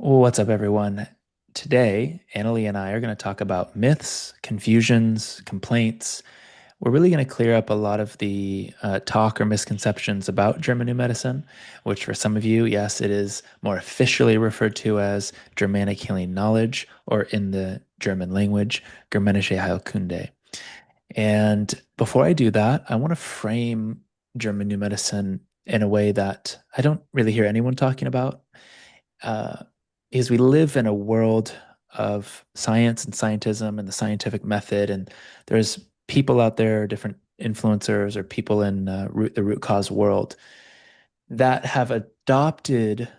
What's up, everyone? Today, Annalea and I are going to talk about myths, confusions, complaints. We're really going to clear up a lot of the talk or misconceptions about German New Medicine, which for some of you, yes, it is more officially referred to as Germanic healing knowledge, or in the German language, Germanische Heilkunde. And before I do that, I want to frame German New Medicine in a way that I don't really hear anyone talking about. Uh, is we live in a world of science and scientism and the scientific method, and there's people out there, different influencers or people in the root cause world that have adopted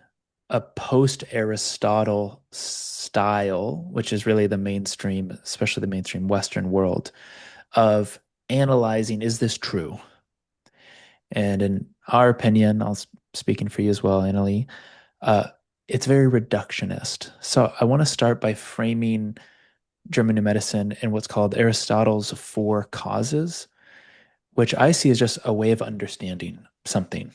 a post-Aristotle style, which is really the mainstream, especially the mainstream Western world, of analyzing, is this true? And in our opinion, speaking for you as well, Annalie, uh, it's very reductionist. So I want to start by framing German New Medicine in what's called Aristotle's four causes, which I see as just a way of understanding something.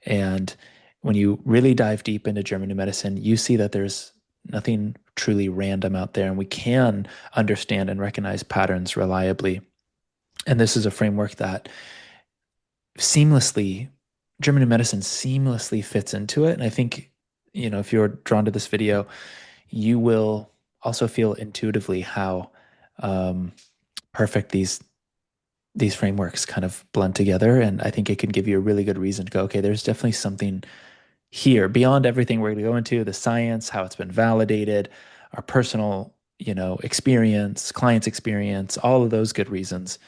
And when you really dive deep into German New Medicine, you see that there's nothing truly random out there, and we can understand and recognize patterns reliably. And this is a framework that seamlessly, German New Medicine seamlessly fits into it. And I think, if you're drawn to this video, you will also feel intuitively how um, perfect these frameworks kind of blend together. And I think it can give you a really good reason to go, okay, there's definitely something here beyond everything we're going to go into, the science, how it's been validated, our personal, experience, client's experience, all of those good reasons.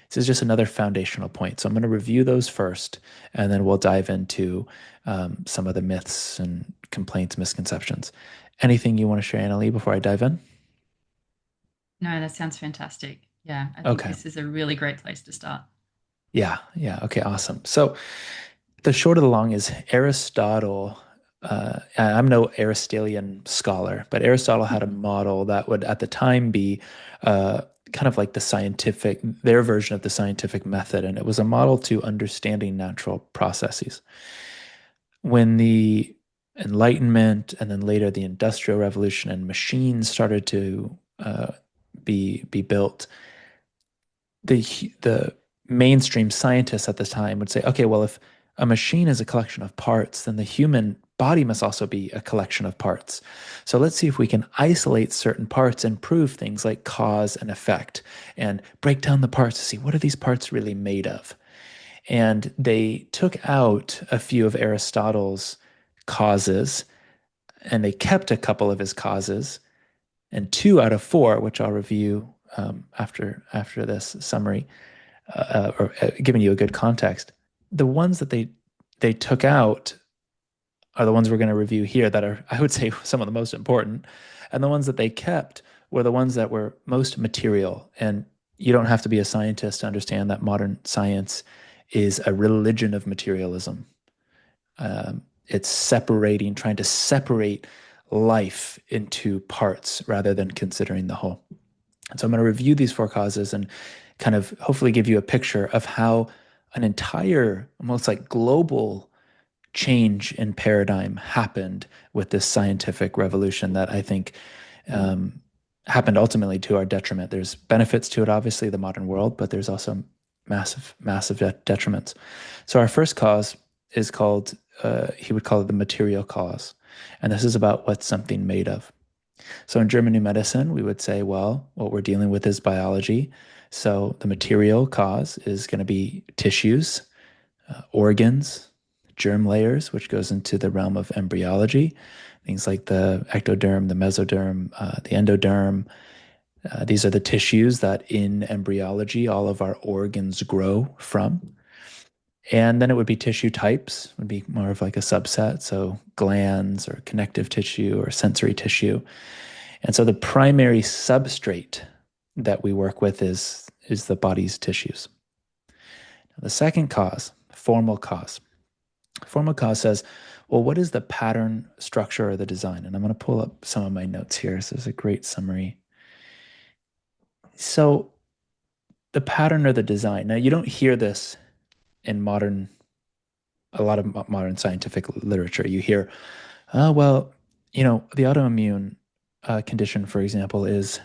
This is just another foundational point. So I'm going to review those first, and then we'll dive into some of the myths and complaints, misconceptions. Anything you want to share, Annalie, before I dive in? No, that sounds fantastic. Yeah, I think Okay. this is a really great place to start. Yeah. Yeah. Okay. Awesome. So the short of the long is Aristotle. I'm no Aristotelian scholar, but Aristotle had a model that would at the time be uh, kind of like their version of the scientific method. And it was a model to understanding natural processes. When the Enlightenment and then later the Industrial Revolution and machines started to be built, the mainstream scientists at the time would say, okay, well, if a machine is a collection of parts, then the human body must also be a collection of parts. So let's see if we can isolate certain parts and prove things like cause and effect and break down the parts to see what are these parts really made of. And they took out a few of Aristotle's causes and they kept a couple of his causes, and two out of four, which I'll review after this summary, or giving you a good context. The ones that they took out are the ones we're going to review here that are, I would say, some of the most important, and the ones that they kept were the ones that were most material. And you don't have to be a scientist to understand that modern science is a religion of materialism. It's trying to separate life into parts rather than considering the whole. And so I'm going to review these four causes and kind of hopefully give you a picture of how an entire, almost like global change in paradigm happened with this scientific revolution that I think um, happened ultimately to our detriment. There's benefits to it, obviously, the modern world, but there's also massive, massive detriments. So our first cause is called, he would call it the material cause. And this is about what's something made of. So in German New Medicine, we would say, well, what we're dealing with is biology. So the material cause is going to be tissues, organs, germ layers, which goes into the realm of embryology, things like the ectoderm, the mesoderm, the endoderm. These are the tissues that in embryology all of our organs grow from. And then it would be tissue types, would be more of like a subset. So glands or connective tissue or sensory tissue. And so the primary substrate that we work with is the body's tissues. Now, the second cause, formal cause. Formal cause says, well, what is the pattern, structure, or the design? And I'm going to pull up some of my notes here. So there's a great summary. So the pattern or the design. Now you don't hear this in a lot of modern scientific literature. You hear, oh well, The autoimmune condition, for example, is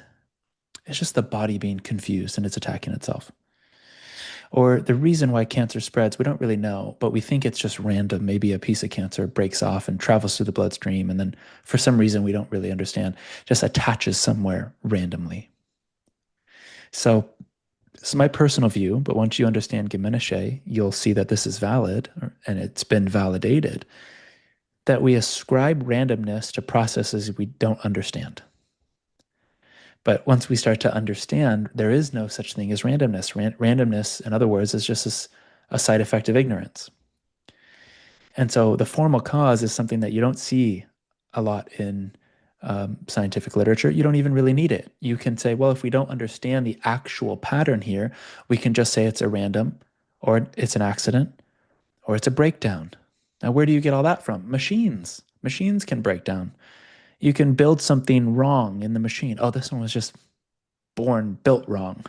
it's just the body being confused and it's attacking itself. Or the reason why cancer spreads, we don't really know, but we think it's just random. Maybe a piece of cancer breaks off and travels through the bloodstream, and then for some reason we don't really understand, just attaches somewhere randomly. So this is my personal view, but once you understand Gimeniche, you'll see that this is valid, and it's been validated, that we ascribe randomness to processes we don't understand. But once we start to understand, there is no such thing as randomness. Randomness, in other words, is just a side effect of ignorance. And so the formal cause is something that you don't see a lot in scientific literature. You don't even really need it. You can say, well, if we don't understand the actual pattern here, we can just say it's a random, or it's an accident, or it's a breakdown. Now, where do you get all that from? Machines. Machines can break down. You can build something wrong in the machine. Oh, this one was just built wrong,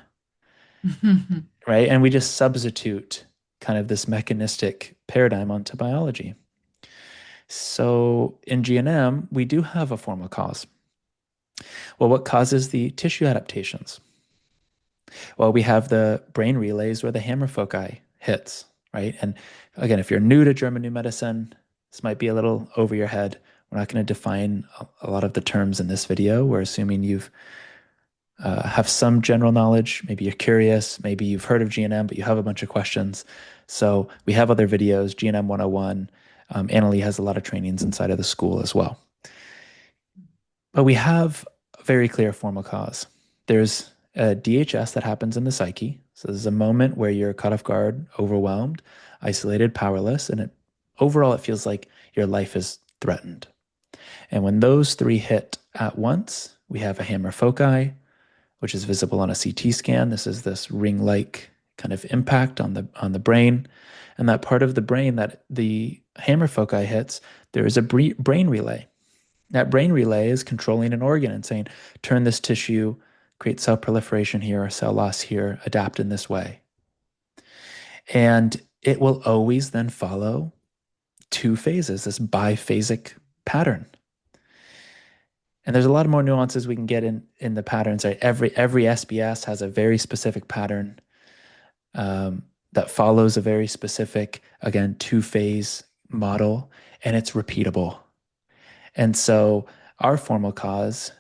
right? And we just substitute kind of this mechanistic paradigm onto biology. So in GNM, we do have a formal cause. Well, what causes the tissue adaptations? Well, we have the brain relays where the hammer foci hits, right? And again, if you're new to German new medicine, this might be a little over your head. We're not going to define a lot of the terms in this video. We're assuming you've have some general knowledge. Maybe you're curious. Maybe you've heard of GNM, but you have a bunch of questions. So we have other videos, GNM 101. Annalea has a lot of trainings inside of the school as well. But we have a very clear formal cause. There's a DHS that happens in the psyche. So there's a moment where you're caught off guard, overwhelmed, isolated, powerless, and overall it feels like your life is threatened. And when those three hit at once, we have a hammer foci, which is visible on a CT scan. This is this ring-like kind of impact on the brain. And that part of the brain that the hammer foci hits, there is a brain relay. That brain relay is controlling an organ and saying, turn this tissue, create cell proliferation here or cell loss here, adapt in this way. And it will always then follow two phases, this biphasic pattern. And there's a lot of more nuances we can get in the patterns. Right? Every SBS has a very specific pattern that follows a very specific, again, two-phase model, and it's repeatable. And so our formal cause,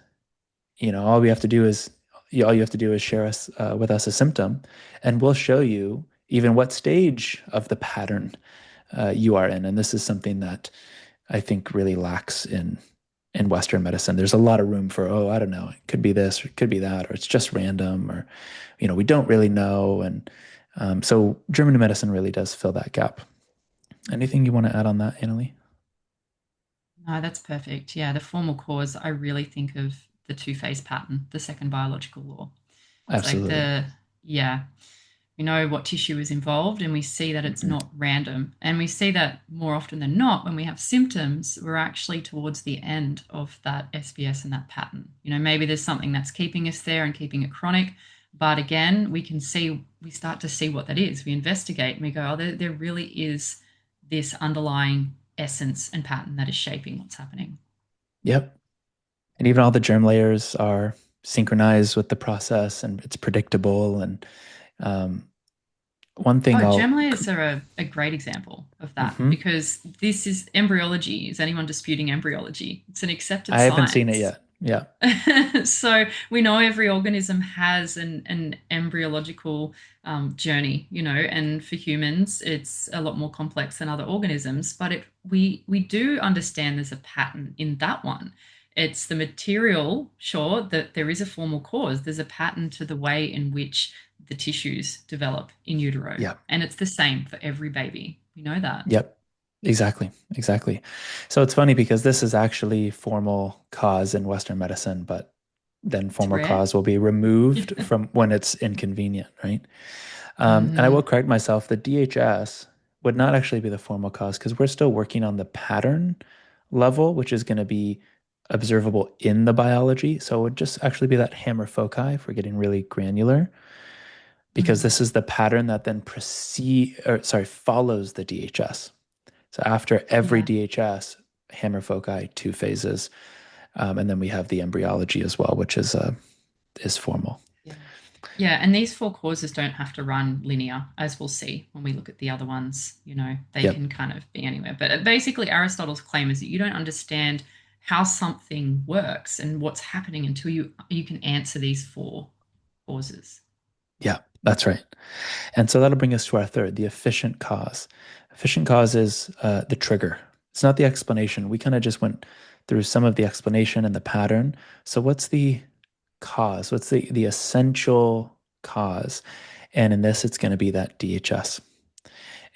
all you have to do is share us with us a symptom, and we'll show you even what stage of the pattern you are in. And this is something that I think really lacks in Western medicine. There's a lot of room for, I don't know, it could be this or it could be that, or it's just random, or we don't really know. And so German medicine really does fill that gap. Anything you want to add on that, Annalie? No, that's perfect. Yeah, the formal cause, I really think of the two-phase pattern, the second biological law. It's like Absolutely. yeah, we know what tissue is involved and we see that it's Mhm. not random. And we see that more often than not when we have symptoms, we're actually towards the end of that SBS and that pattern. Maybe there's something that's keeping us there and keeping it chronic. But again, we start to see what that is. We investigate and we go, oh, there really is this underlying essence and pattern that is shaping what's happening. Yep. And even all the germ layers are synchronized with the process and it's predictable. And um, one thing Oh, I'll, germ layers are a great example of that Mhm. because this is embryology. Is anyone disputing embryology? It's an accepted I haven't seen it science. yet. Yeah. So we know every organism has an embryological journey, and for humans, it's a lot more complex than other organisms. But we do understand there's a pattern in that one. It's the material, sure, that there is a formal cause. There's a pattern to the way in which the tissues develop in utero, Yeah. and it's the same for every baby. We know that. Yep. Exactly. Exactly. So it's funny because this is actually formal cause in Western medicine, but then It's formal rare. cause will be removed from when it's inconvenient, right? And I will Hmm. correct myself, the DHS would not actually be the formal cause because we're still working on the pattern level, which is going to be observable in the biology. So it would just actually be that hammer foci if we're getting really granular, because Hmm. this is the pattern that then follows the DHS. So after every Yeah. DHS, hammer foci, two phases, and then we have the embryology as well, which is formal. Yeah. Yeah, and these four causes don't have to run linear, as we'll see when we look at the other ones. They Yep. can kind of be anywhere. But basically, Aristotle's claim is that you don't understand how something works and what's happening until you can answer these four causes. Yeah, that's right. And so that'll bring us to our third, the efficient cause. Efficient cause is the trigger. It's not the explanation. We kind of just went through some of the explanation and the pattern. So what's the cause? What's the essential cause? And in this, it's going to be that DHS.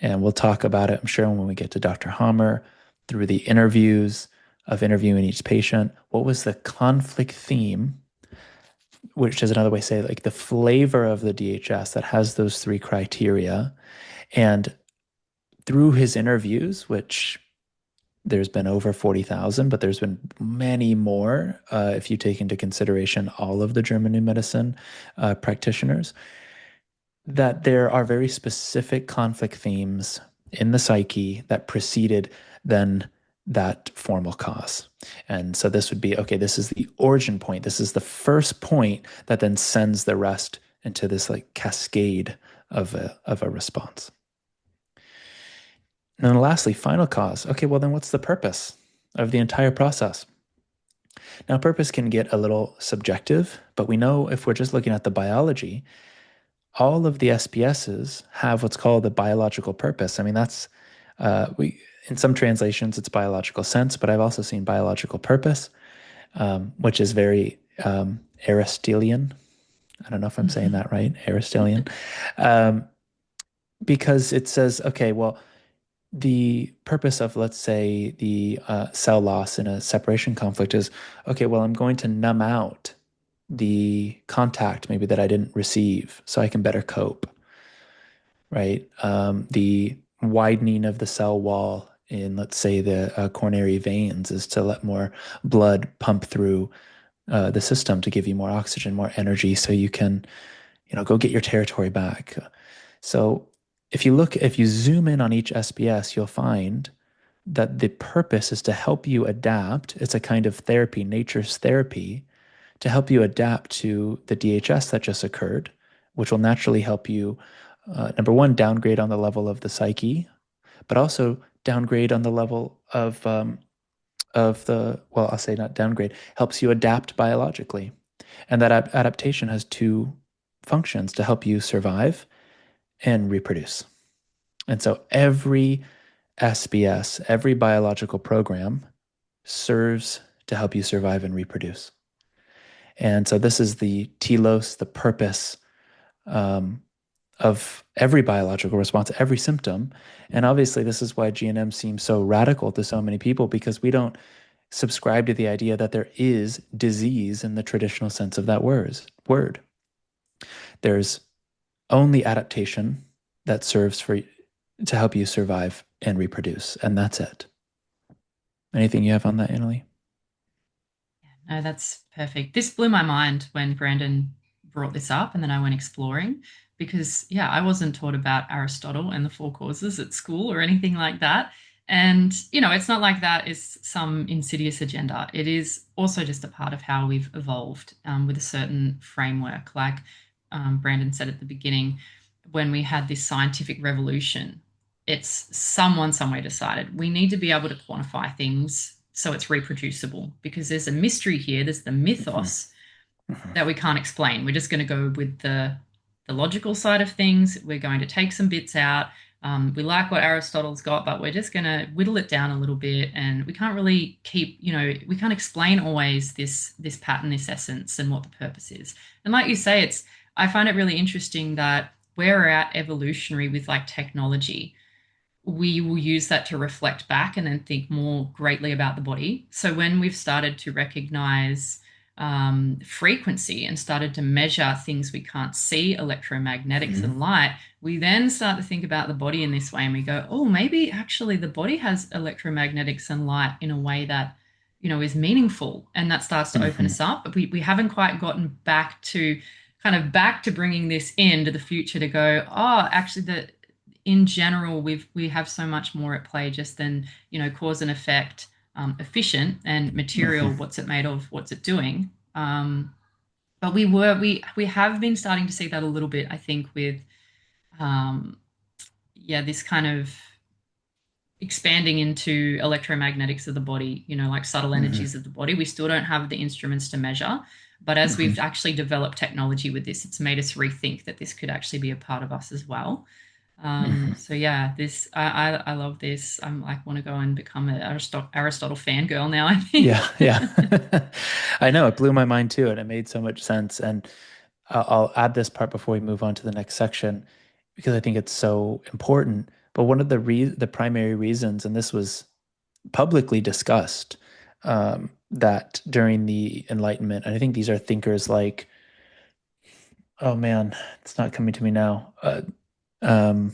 And we'll talk about it, I'm sure, when we get to Dr. Hammer through the interviews of interviewing each patient. What was the conflict theme, which is another way to say like the flavor of the DHS that has those three criteria? And through his interviews, which there's been over 40,000, but there's been many more if you take into consideration all of the German New Medicine practitioners, that there are very specific conflict themes in the psyche that preceded then that formal cause. And so this would be okay, this is the origin point. This is the first point that then sends the rest into this like cascade of a response. And then lastly, final cause. Okay, well, then what's the purpose of the entire process? Now, purpose can get a little subjective, but we know if we're just looking at the biology, all of the SPSs have what's called the biological purpose. I mean, that's we in some translations it's biological sense, but I've also seen biological purpose, which is very Aristotelian. I don't know if I'm saying that right, Aristotelian, um, because it says, okay, well, the purpose of, let's say, the cell loss in a separation conflict is, okay, well, I'm going to numb out the contact maybe that I didn't receive so I can better cope, right? The widening of the cell wall in, let's say, the coronary veins is to let more blood pump through the system to give you more oxygen, more energy, so you can, go get your territory back. So if you zoom in on each SBS, you'll find that the purpose is to help you adapt. It's a kind of therapy, nature's therapy, to help you adapt to the DHS that just occurred, which will naturally help you, number one, downgrade on the level of the psyche, but also downgrade on the level of the, well, I'll say not downgrade, helps you adapt biologically. And that adaptation has two functions to help you survive and reproduce. And so every SBS, every biological program serves to help you survive and reproduce. And so this is the telos, the purpose um, of every biological response, every symptom. And obviously, this is why GNM seems so radical to so many people, because we don't subscribe to the idea that there is disease in the traditional sense of that word. There's only adaptation that serves to help you survive and reproduce, and that's it. Anything you have on that, Annalie? No, that's perfect. This blew my mind when Brandon brought this up, and then I went exploring because, yeah, I wasn't taught about Aristotle and the four causes at school or anything like that. And, it's not like that is some insidious agenda. It is also just a part of how we've evolved with a certain framework. Like Brandon said at the beginning, when we had this scientific revolution, it's someone somewhere decided we need to be able to quantify things so it's reproducible, because there's a mystery here. There's the Mm-hmm. mythos Mm-hmm. that we can't explain. We're just going to go with the logical side of things. We're going to take some bits out. We like what Aristotle's got, but we're just going to whittle it down a little bit. And we can't really we can't explain always this pattern, this essence, and what the purpose is. And like you say, I find it really interesting that where we're at evolutionary with like technology, we will use that to reflect back and then think more greatly about the body. So when we've started to recognize frequency and started to measure things we can't see, electromagnetics Mm-hmm. and light, we then start to think about the body in this way, and we go, oh, maybe actually the body has electromagnetics and light in a way that is meaningful, and that starts to open Mm-hmm. us up. But we haven't quite gotten back to bringing this into the future to go, oh, actually in general we have so much more at play just than cause and effect, efficient, and material, Hmm. what's it made of, what's it doing. But we have been starting to see that a little bit, I think, with um, yeah, this kind of expanding into electromagnetics of the body, like subtle Hmm. energies of the body. We still don't have the instruments to measure, but as we've Hmm. actually developed technology with this, it's made us rethink that this could actually be a part of us as well. Hmm. So yeah, this I love this. I'm like want to go and become an Aristotle fangirl now, I think. Yeah, yeah. I know it blew my mind too, and it made so much sense. And I'll add this part before we move on to the next section because I think it's so important. But one of the primary reasons, and this was publicly discussed, that during the Enlightenment, and I think these are thinkers like, oh man, it's not coming to me now. Um,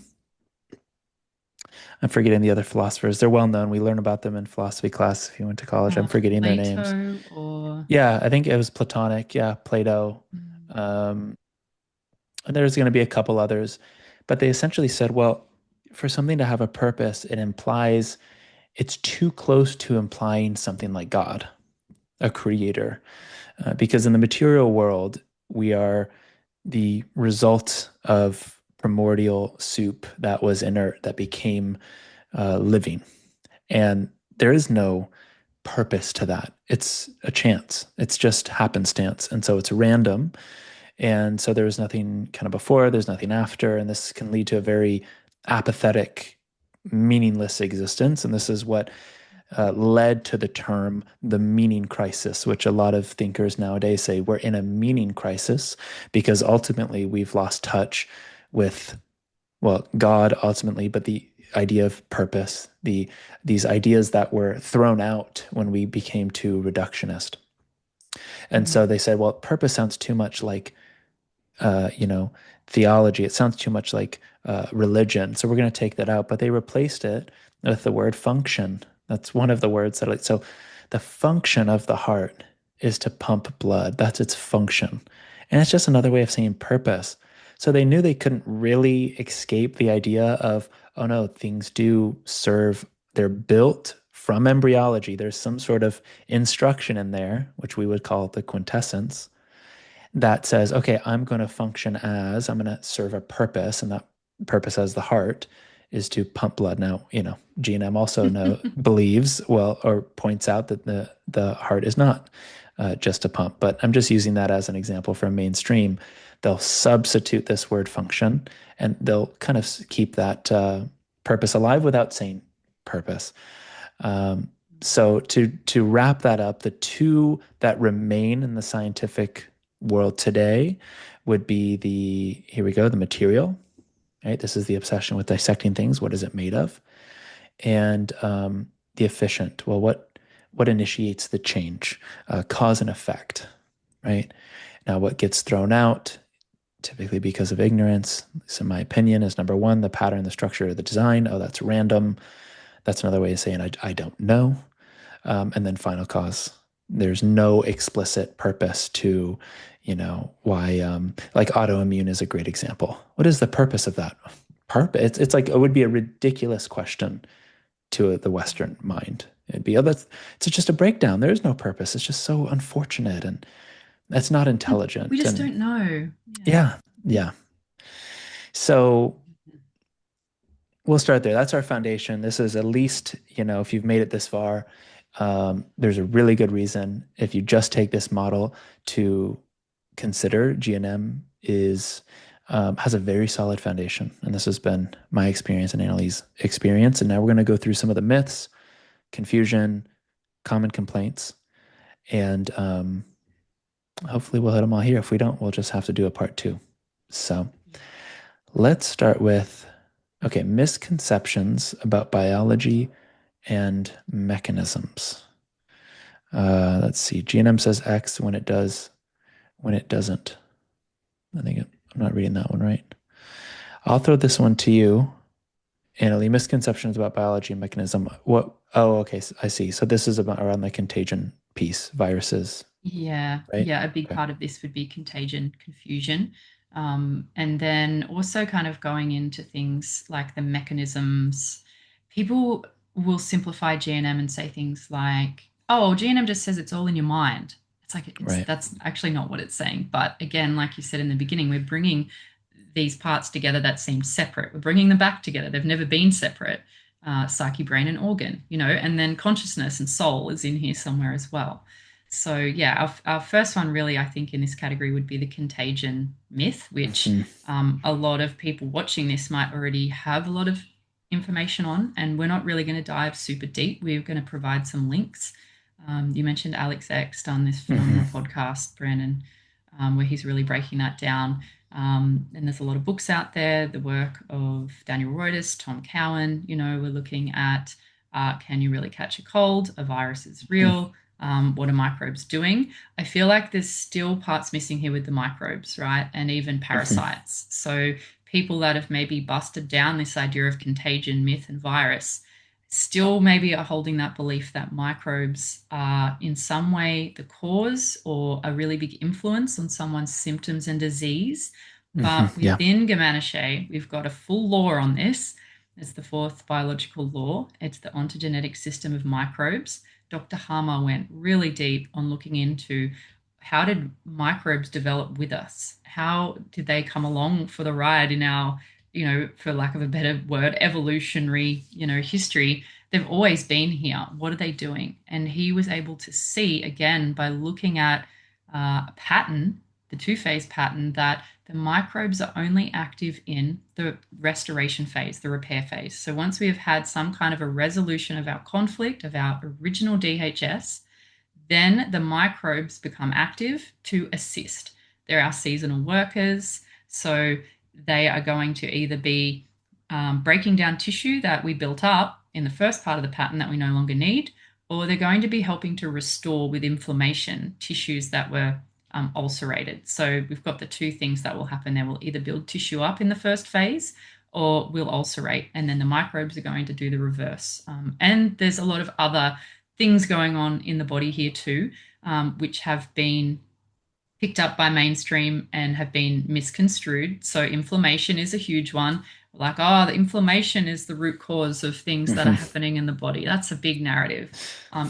I'm forgetting the other philosophers. They're well known. We learn about them in philosophy class if you went to college. I'm forgetting their names. Plato or Yeah, I think it was Platonic. Yeah, Plato. mm, Um, and there's going to be a couple others, but they essentially said, well, for something to have a purpose, it implies it's too close to implying something like God, a creator. Because in the material world, we are the result of primordial soup that was inert, that became living. And there is no purpose to that. It's a chance, it's just happenstance. And so it's random. And so there was nothing kind of before, there's nothing after. And this can lead to a very apathetic, meaningless existence. And this is what led to the term the meaning crisis, which a lot of thinkers nowadays say we're in a meaning crisis because ultimately we've lost touch with, well, God ultimately, but the idea of purpose, these ideas that were thrown out when we became too reductionist. And mm, so they said, well, purpose sounds too much like uh, you know, theology. It sounds too much like religion. So we're going to take that out. But they replaced it with the word function. That's one of the words that, so the function of the heart is to pump blood. That's its function. And it's just another way of saying purpose. So they knew they couldn't really escape the idea of, oh no, things do serve, they're built from embryology. There's some sort of instruction in there, which we would call the quintessence that says, okay, I'm going to function as, I'm going to serve a purpose, and that purpose as the heart is to pump blood. Now, GNM also believes, well, or points out that the heart is not just a pump, but I'm just using that as an example from mainstream. They'll substitute this word function and they'll kind of keep that purpose alive without saying purpose. Um, so to wrap that up, the two that remain in the scientific world today would be the here we go, the material, right? This is the obsession with dissecting things. What is it made of? And the efficient. Well, what initiates the change? Cause and effect, right? Now, what gets thrown out, typically because of ignorance, at least in my opinion, is number one, the pattern, the structure, the design. Oh, that's random. That's another way of saying I don't know. And then final cause. There's no explicit purpose to, why, like autoimmune is a great example. What is the purpose of that? Purpose? It's like, it would be a ridiculous question to the Western mind. It'd be, oh, it's just a breakdown. There is no purpose. It's just so unfortunate and that's not we intelligent. just And don't know. Yeah. yeah, yeah. So we'll start there. That's our foundation. This is at least, if you've made it this far, there's a really good reason if you just take this model to consider GNM is has a very solid foundation. And this has been my experience and Annalie's experience. And now we're going to go through some of the myths, confusion, common complaints, and hopefully we'll hit them all here. If we don't, we'll just have to do a part two. So let's start with okay, misconceptions about biology and mechanisms. Let's see. GNM says X when it does, when it doesn't. I'm not reading that one right. I'll throw this one to you, Annalie. Misconceptions about biology and mechanism. What? Oh, okay. I see. So this is about around the contagion piece, viruses, Yeah, right? yeah, a big Okay. part of this would be contagion, confusion. And then also kind of going into things like the mechanisms. People, will simplify GNM and say things like, "Oh, GNM just says it's all in your mind." It's like Right. that's actually not what it's saying. But again, like you said in the beginning, we're bringing these parts together that seem separate. We're bringing them back together. They've never been separate. Psyche, brain, and organ, and then consciousness and soul is in here somewhere as well. So yeah, our first one really, I think, in this category would be the contagion myth, which Hmm. a lot of people watching this might already have a lot of information on, and we're not really going to dive super deep. We're going to provide some links. You mentioned Alex X done this Hmm. phenomenal podcast, Brandon, where he's really breaking that down. And there's a lot of books out there, the work of Daniel Reuters, Tom Cowan. We're looking at can you really catch a cold? A virus is real. What are microbes doing? I feel like there's still parts missing here with the microbes, right? And even Hmm. parasites. So people that have maybe busted down this idea of contagion, myth, and virus still maybe are holding that belief that microbes are in some way the cause or a really big influence on someone's symptoms and disease. Hmm. But Yeah. within Gamanache, we've got a full law on this. It's the fourth biological law. It's the ontogenetic system of microbes. Dr. Harmer went really deep on looking into how did microbes develop with us? How did they come along for the ride in our, for lack of a better word, evolutionary, history? They've always been here. What are they doing? And he was able to see, again, by looking at a pattern, the two-phase pattern, that the microbes are only active in the restoration phase, the repair phase. So once we have had some kind of a resolution of our conflict, of our original DHS, then the microbes become active to assist. They're our seasonal workers. So they are going to either be breaking down tissue that we built up in the first part of the pattern that we no longer need, or they're going to be helping to restore with inflammation tissues that were ulcerated. So we've got the two things that will happen there. We'll either build tissue up in the first phase or we'll ulcerate, and then the microbes are going to do the reverse. And there's a lot of other things going on in the body here too, which have been picked up by mainstream and have been misconstrued. So inflammation is a huge one. Like, oh, the inflammation is the root cause of things that are Hmm. happening in the body. That's a big narrative.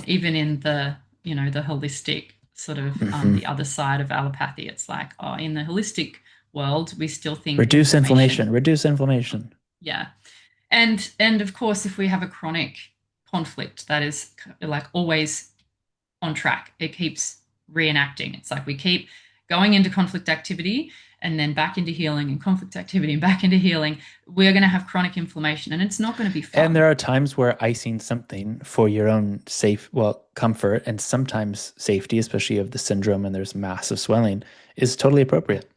Even in the holistic sort of Hmm. the other side of allopathy, it's like, oh, in the holistic world, we still think Reduce inflammation. inflammation. Reduce inflammation. Yeah. And of course, if we have a chronic conflict that is like always on track. It keeps reenacting. It's like we keep going into conflict activity and then back into healing and conflict activity and back into healing. We're going to have chronic inflammation and it's not going to be And fun. there are times where icing something for your own comfort and sometimes safety, especially of the syndrome and there's massive swelling, is totally appropriate.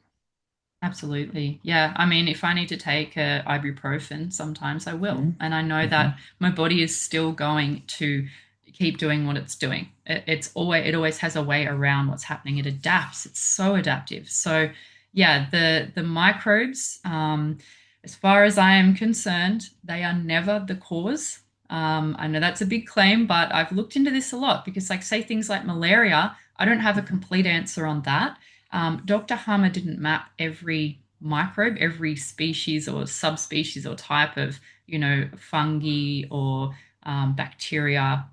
Absolutely. Yeah. I mean, if I need to take ibuprofen, sometimes I will. And I know Mm-hmm. that my body is still going to keep doing what it's doing. It always has a way around what's happening. It adapts. It's so adaptive. So yeah, the microbes, as far as I am concerned, they are never the cause. I know that's a big claim, but I've looked into this a lot because, like, say things like malaria, I don't have a complete answer on that. Dr. Harmer didn't map every microbe, every species or subspecies or type of, fungi or bacteria.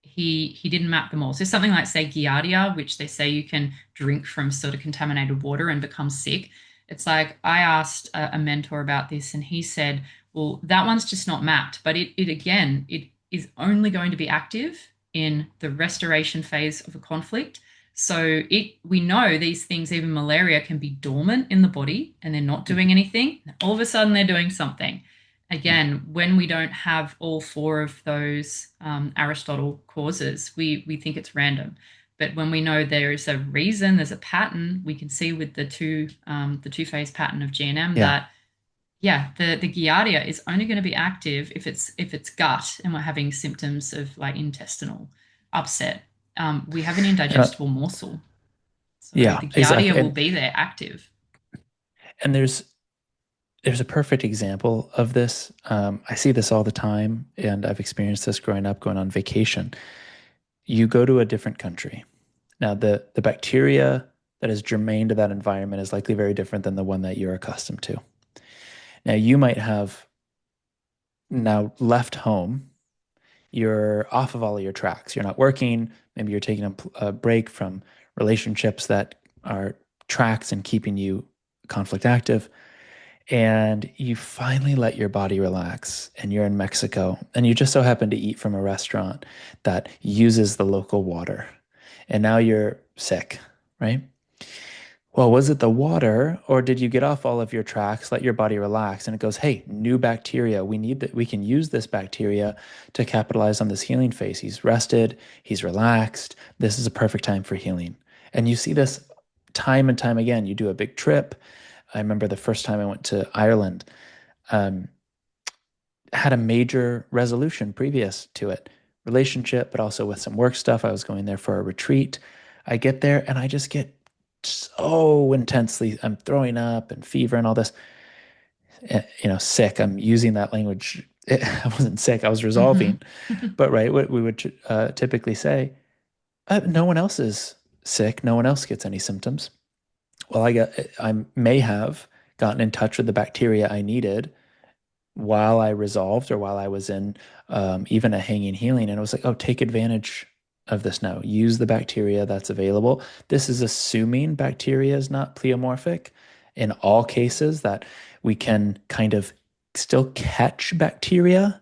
He didn't map them all. So something like, say, Giardia, which they say you can drink from sort of contaminated water and become sick. It's like I asked a mentor about this, and he said, "Well, that one's just not mapped, but it is only going to be active in the restoration phase of a conflict." So we know these things, even malaria, can be dormant in the body and they're not doing anything. All of a sudden, they're doing something. Again, when we don't have all four of those Aristotle causes, we think it's random. But when we know there is a reason, there's a pattern, we can see with the two phase pattern of GNM Yeah. that yeah, the Giardia is only going to be active if it's gut and we're having symptoms of like intestinal upset. We have an And, indigestible morsel, so yeah, the Giardia exactly. will be there active. And there's a perfect example of this. I see this all the time, and I've experienced this growing up, going on vacation. You go to a different country. Now, the bacteria that is germane to that environment is likely very different than the one that you're accustomed to. Now, you might have now left home. you're off of all of your tracks. You're not working. Maybe you're taking a break from relationships that are tracks and keeping you conflict active. And you finally let your body relax, and you're in Mexico, and you just so happen to eat from a restaurant that uses the local water. And now you're sick, right? Well, was it the water, or did you get off all of your tracks, let your body relax, and it goes, hey, new bacteria. We need that. We can use this bacteria to capitalize on this healing phase. He's rested, he's relaxed. This is a perfect time for healing. And you see this time and time again. You do a big trip. I remember the first time I went to Ireland, um, had a major resolution previous to it, relationship, but also with some work stuff. I was going there for a retreat. I get there and I just get so intensely, I'm throwing up and fever and all this, sick. I'm using that language. I wasn't sick, I was Mm-hmm. resolving. But right, what we would typically say, no one else is sick. No one else gets any symptoms. Well, I may have gotten in touch with the bacteria I needed while I resolved or while I was in even a hanging healing. And it was like, oh, take advantage of this now. Use the bacteria that's available. This is assuming bacteria is not pleomorphic in all cases, that we can kind of still catch bacteria,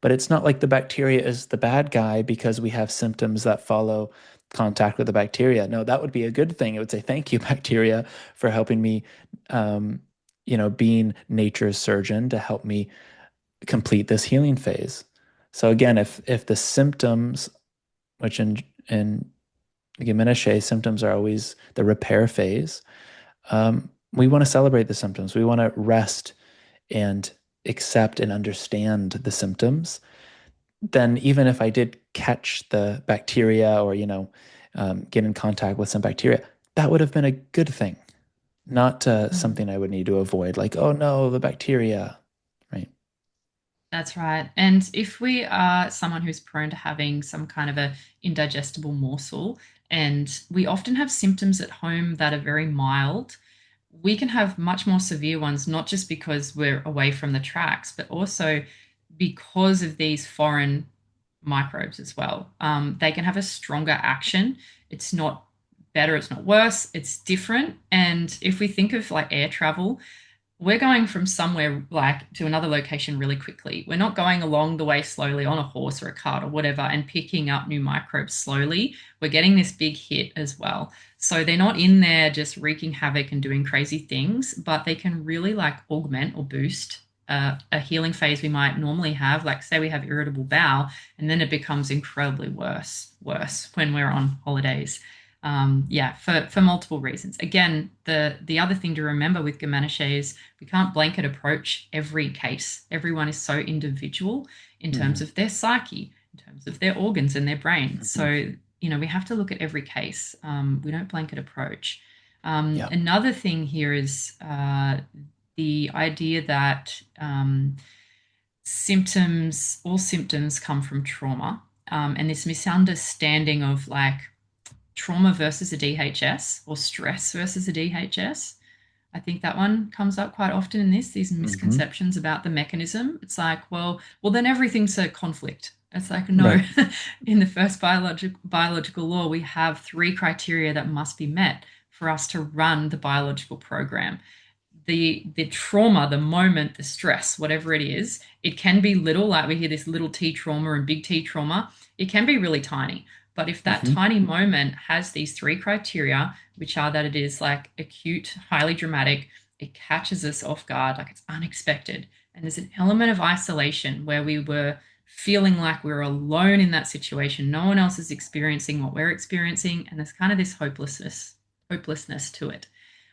but it's not like the bacteria is the bad guy because we have symptoms that follow contact with the bacteria. No, that would be a good thing. It would say, thank you, bacteria, for helping me, um, being nature's surgeon to help me complete this healing phase. So again, if the symptoms, which in Gimeniche, symptoms are always the repair phase, we want to celebrate the symptoms. We want to rest and accept and understand the symptoms. Then even if I did catch the bacteria or get in contact with some bacteria, that would have been a good thing, not something I would need to avoid. Like, oh no, the bacteria, right? That's right. And if we are someone who's prone to having some kind of a indigestible morsel, and we often have symptoms at home that are very mild, we can have much more severe ones, not just because we're away from the tracks, but also because of these foreign microbes as well. They can have a stronger action. It's not better, it's not worse, it's different. And if we think of like air travel, we're going from somewhere like to another location really quickly. We're not going along the way slowly on a horse or a cart or whatever and picking up new microbes slowly. We're getting this big hit as well. So they're not in there just wreaking havoc and doing crazy things, but they can really like augment or boost a healing phase we might normally have. Like say we have irritable bowel, and then it becomes incredibly worse when we're on holidays. Yeah, for multiple reasons. Again, the other thing to remember with Gamaniche is we can't blanket approach every case. Everyone is so individual in terms Mm-hmm. of their psyche, in terms of their organs and their brain. Mm-hmm. So we have to look at every case. We don't blanket approach. Yeah. Another thing here is the idea that all symptoms come from trauma, and this misunderstanding of like trauma versus a DHS or stress versus a DHS. I think that one comes up quite often in these Mm-hmm. misconceptions about the mechanism. It's like, well, then everything's a conflict. It's like, no, Right. in the first biological law, we have three criteria that must be met for us to run the biological program. The trauma, the moment, the stress, whatever it is, it can be little, like we hear this little t trauma and big T trauma. It can be really tiny. But if that Mm-hmm. tiny moment has these three criteria, which are that it is like acute, highly dramatic, it catches us off guard, like it's unexpected. And there's an element of isolation where we were feeling like we were alone in that situation. No one else is experiencing what we're experiencing. And there's kind of this hopelessness to it.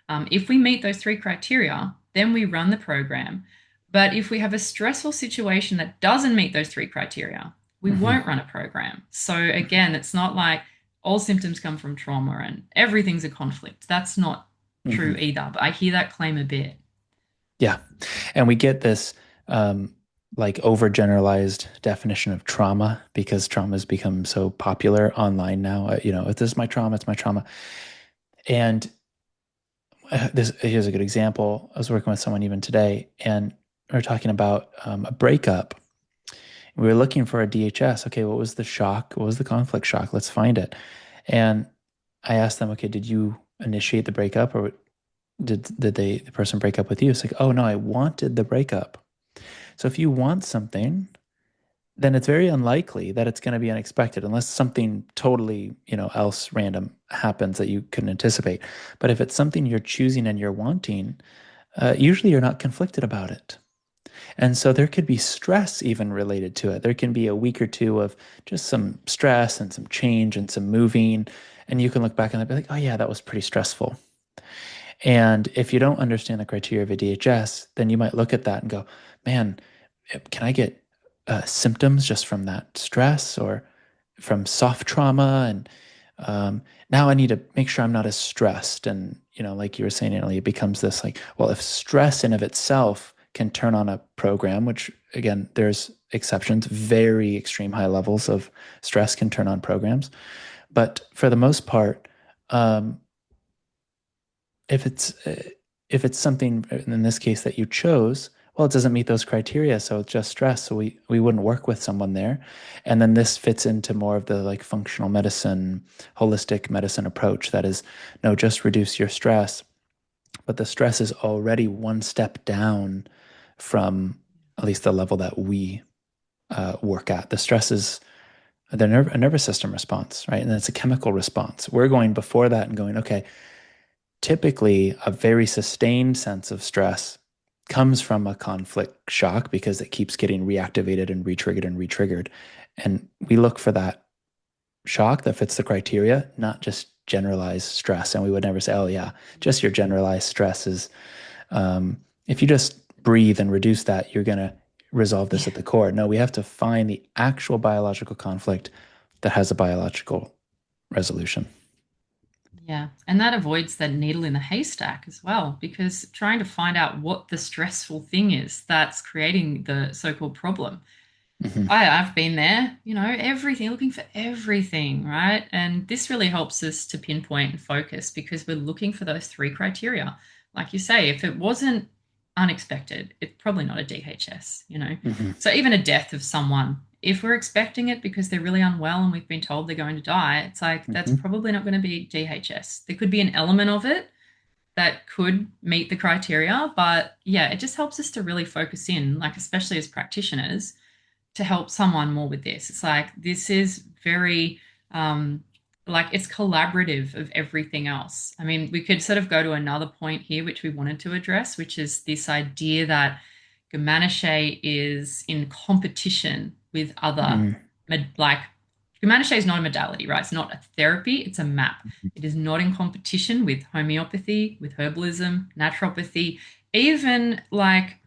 If we meet those three criteria, then we run the program. But if we have a stressful situation that doesn't meet those three criteria, we Mm-hmm. won't run a program. So again, it's not like all symptoms come from trauma and everything's a conflict. That's not true Mm-hmm. either. But I hear that claim a bit. Yeah. And we get this um, like overgeneralized definition of trauma because trauma has become so popular online now. If this is my trauma, it's my trauma. And here's a good example. I was working with someone even today, and we are talking about a breakup. We were looking for a DHS. Okay, what was the shock? What was the conflict shock? Let's find it. And I asked them, okay, did you initiate the breakup, or did the person break up with you? It's like, oh no, I wanted the breakup. So if you want something, then it's very unlikely that it's going to be unexpected unless something totally, else random happens that you couldn't anticipate. But if it's something you're choosing and you're wanting, usually you're not conflicted about it. And so there could be stress even related to it. There can be a week or two of just some stress and some change and some moving. And you can look back and be like, oh, yeah, that was pretty stressful. And if you don't understand the criteria of a DHS, then you might look at that and go, man, can I get symptoms just from that stress or from soft trauma? And now I need to make sure I'm not as stressed. And, like you were saying, Italy, it becomes this like, well, if stress in of itself can turn on a program, which again, there's exceptions, very extreme high levels of stress can turn on programs. But for the most part, um, if it's if it's something in this case that you chose, well, it doesn't meet those criteria, so it's just stress. So we wouldn't work with someone there. And then this fits into more of the like functional medicine, holistic medicine approach that is, no, just reduce your stress. But the stress is already one step down from at least the level that we work at. The stress is a nervous system response, right? And it's a chemical response. We're going before that and going, okay, typically a very sustained sense of stress comes from a conflict shock because it keeps getting reactivated and retriggered and retriggered. And we look for that shock that fits the criteria, not just generalized stress. And we would never say, oh, yeah, just your generalized stress is, if you just breathe and reduce that, you're going to resolve this Yeah. at the core. No, we have to find the actual biological conflict that has a biological resolution. Yeah. And that avoids that needle in the haystack as well, because trying to find out what the stressful thing is that's creating the so called problem. Hmm. I've been there, everything, looking for everything, right? And this really helps us to pinpoint and focus because we're looking for those three criteria. Like you say, if it wasn't unexpected, it's probably not a DHS. Hmm. So even a death of someone, if we're expecting it because they're really unwell and we've been told they're going to die, it's like that's Hmm. probably not going to be DHS. There could be an element of it that could meet the criteria, but yeah, it just helps us to really focus in, like especially as practitioners to help someone more with this. It's like this is very like it's collaborative of everything else. I mean, we could sort of go to another point here, which we wanted to address, which is this idea that Gamanashe is in competition with other, Mm. like Gamanashe is not a modality, right? It's not a therapy, it's a map. It is not in competition with homeopathy, with herbalism, naturopathy, even like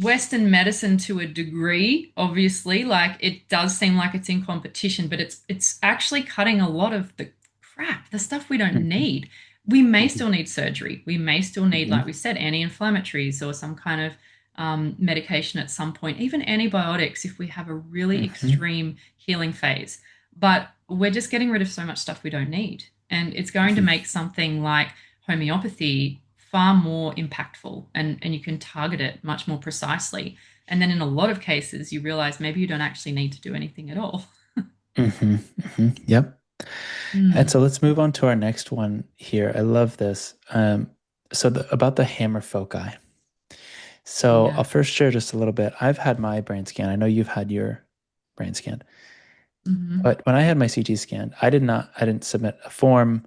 Western medicine to a degree, obviously, like it does seem like it's in competition, but it's actually cutting a lot of the crap, the stuff we don't Mhm. need. We may Mhm. still need surgery. We may still need, like Mhm. we said, anti-inflammatories or some kind of medication at some point, even antibiotics if we have a really Mhm. extreme healing phase. But we're just getting rid of so much stuff we don't need. And it's going to Mhm. make something like homeopathy far more impactful and you can target it much more precisely. And then in a lot of cases, you realize maybe you don't actually need to do anything at all. Mhm. Mhm. Yep. And Mm, so let's move on to our next one here. I love this. About the hammer foci. So I'll yeah. first share just a little bit. I've had my brain scan. I know you've had your brain scan, Hmm. but when I had my CT scan, I didn't submit a form.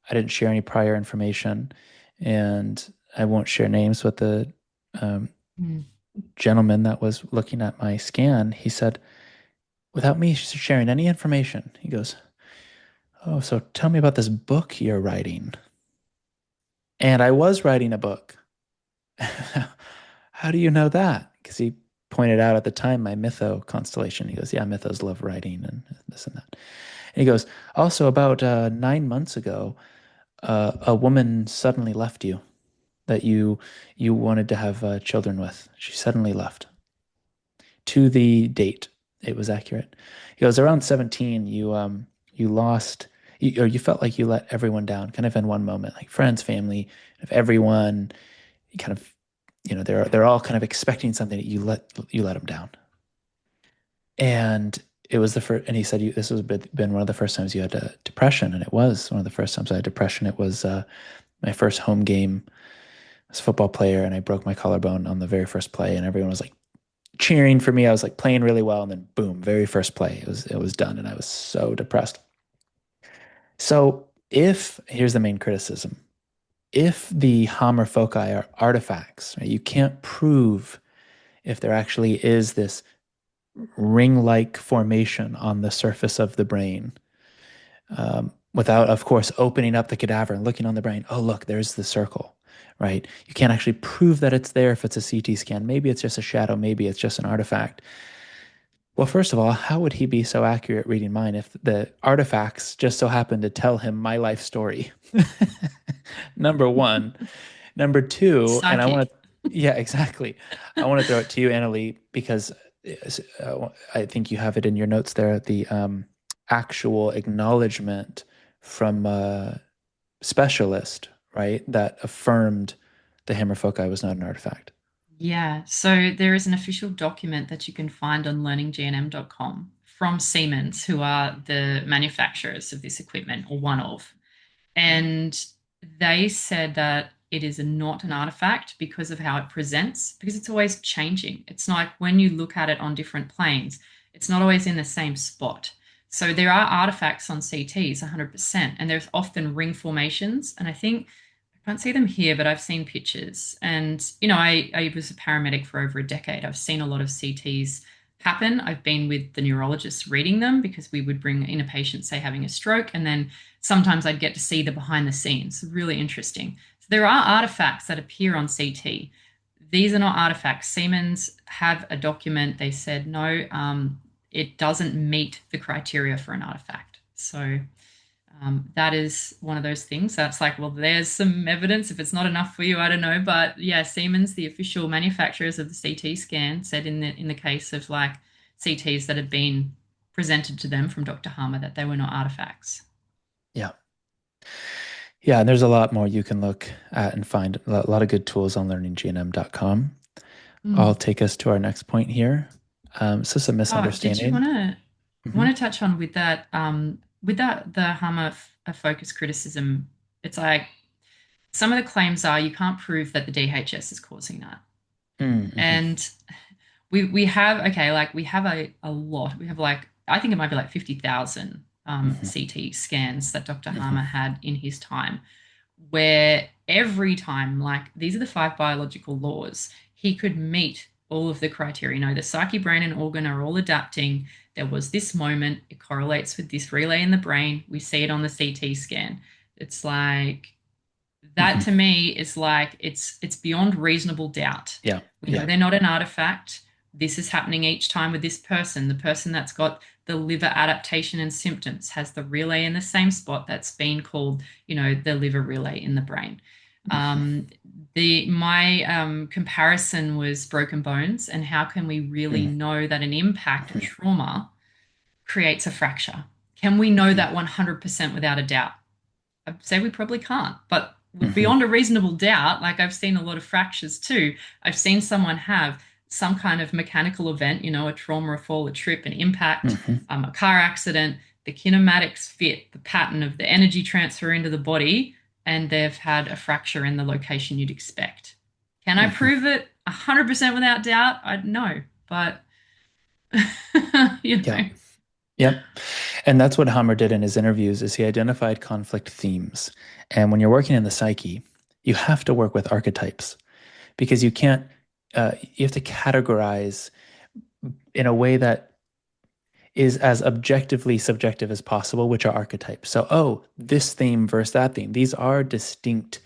I didn't share any prior information, and I won't share names with the um, Mm. gentleman that was looking at my scan. He said, without me sharing any information, he goes, oh, so tell me about this book you're writing. And I was writing a book. How do you know that? Because he pointed out at the time my Mytho constellation. He goes, yeah, Mythos love writing and this and that. And he goes, also, about 9 months ago, a woman suddenly left you that you wanted to have children with. She suddenly left to the date. It was accurate. He goes, around 17, you lost or you felt like you let everyone down, kind of in one moment, like friends, family, if everyone, kind of, they're all kind of expecting something that you let them down. And it was the first, and he said, this was been one of the first times you had depression. And it was one of the first times I had depression. It was my first home game as a football player, and I broke my collarbone on the very first play, and everyone was like cheering for me. I was like playing really well, and then boom, very first play, it was done, and I was so depressed. So if here's the main criticism, if the Hammer foci are artifacts, right, you can't prove if there actually is this ring-like formation on the surface of the brain, without, of course, opening up the cadaver and looking on the brain. Oh, look, there's the circle, right? You can't actually prove that it's there if it's a CT scan. Maybe it's just a shadow. Maybe it's just an artifact. Well, first of all, how would he be so accurate reading mine if the artifacts just so happened to tell him my life story? Number one. Number two, and I want Psychic. to, yeah, exactly. I want to throw it to you, Annalie, because I think you have it in your notes there, the actual acknowledgement from a specialist, right, that affirmed the hammer foci was not an artifact. Yeah, so there is an official document that you can find on learninggnm.com from Siemens, who are the manufacturers of this equipment, or one of. And they said that it is not an artifact because of how it presents, because it's always changing. It's like when you look at it on different planes, it's not always in the same spot. So there are artifacts on CTs 100%, and there's often ring formations. And I think I can't see them here, but I've seen pictures. And, I was a paramedic for over a decade. I've seen a lot of CTs happen. I've been with the neurologists reading them because we would bring in a patient, say, having a stroke, and then sometimes I'd get to see the behind the scenes. Really interesting. So there are artifacts that appear on CT. These are not artifacts. Siemens have a document. They said, no, it doesn't meet the criteria for an artifact. So that is one of those things. That's like, well, there's some evidence. If it's not enough for you, I don't know. But yeah, Siemens, the official manufacturers of the CT scan, said in the case of like CTs that had been presented to them from Dr. Harmer that they were not artifacts. Yeah. Yeah, and there's a lot more you can look at and find a lot of good tools on learninggnm.com. I'll Mm. take us to our next point here. It's just a Oh, did you misunderstanding. Hmm. want to touch on with that the Harmer focus criticism? It's like some of the claims are you can't prove that the DHS is causing that. Mm-hmm. And we have okay, like we have a lot. We have like I think it might be like 50,000 Hmm. CT scans that Dr. Hmm. Harmer had in his time, where every time, like these are the five biological laws, he could meet all of the criteria. The psyche, brain, and organ are all adapting. There was this moment, it correlates with this relay in the brain. We see it on the CT scan. It's like that Hmm. to me is like it's beyond reasonable doubt. Yeah. We know Yeah. they're not an artifact. This is happening each time with this person. The person that's got the liver adaptation and symptoms has the relay in the same spot that's been called, the liver relay in the brain. Hmm. Um, the my comparison was broken bones, and how can we really Hmm. know that an impact or Hmm. trauma creates a fracture? Can we know Hmm. that 100% without a doubt? I'd say we probably can't, but Hmm. beyond a reasonable doubt, like I've seen a lot of fractures too. I've seen someone have some kind of mechanical event, a trauma, a fall, a trip, an impact, Hmm. a car accident. The kinematics fit the pattern of the energy transfer into the body, and they've had a fracture in the location you'd expect. Can I Hmm. prove it 100% without doubt? I know, but you Yeah. know. Yep. And that's what Hammer did in his interviews is he identified conflict themes. And when you're working in the psyche, you have to work with archetypes because you have to categorize in a way that is as objectively subjective as possible, which are archetypes. So, oh, this theme versus that theme. These are distinct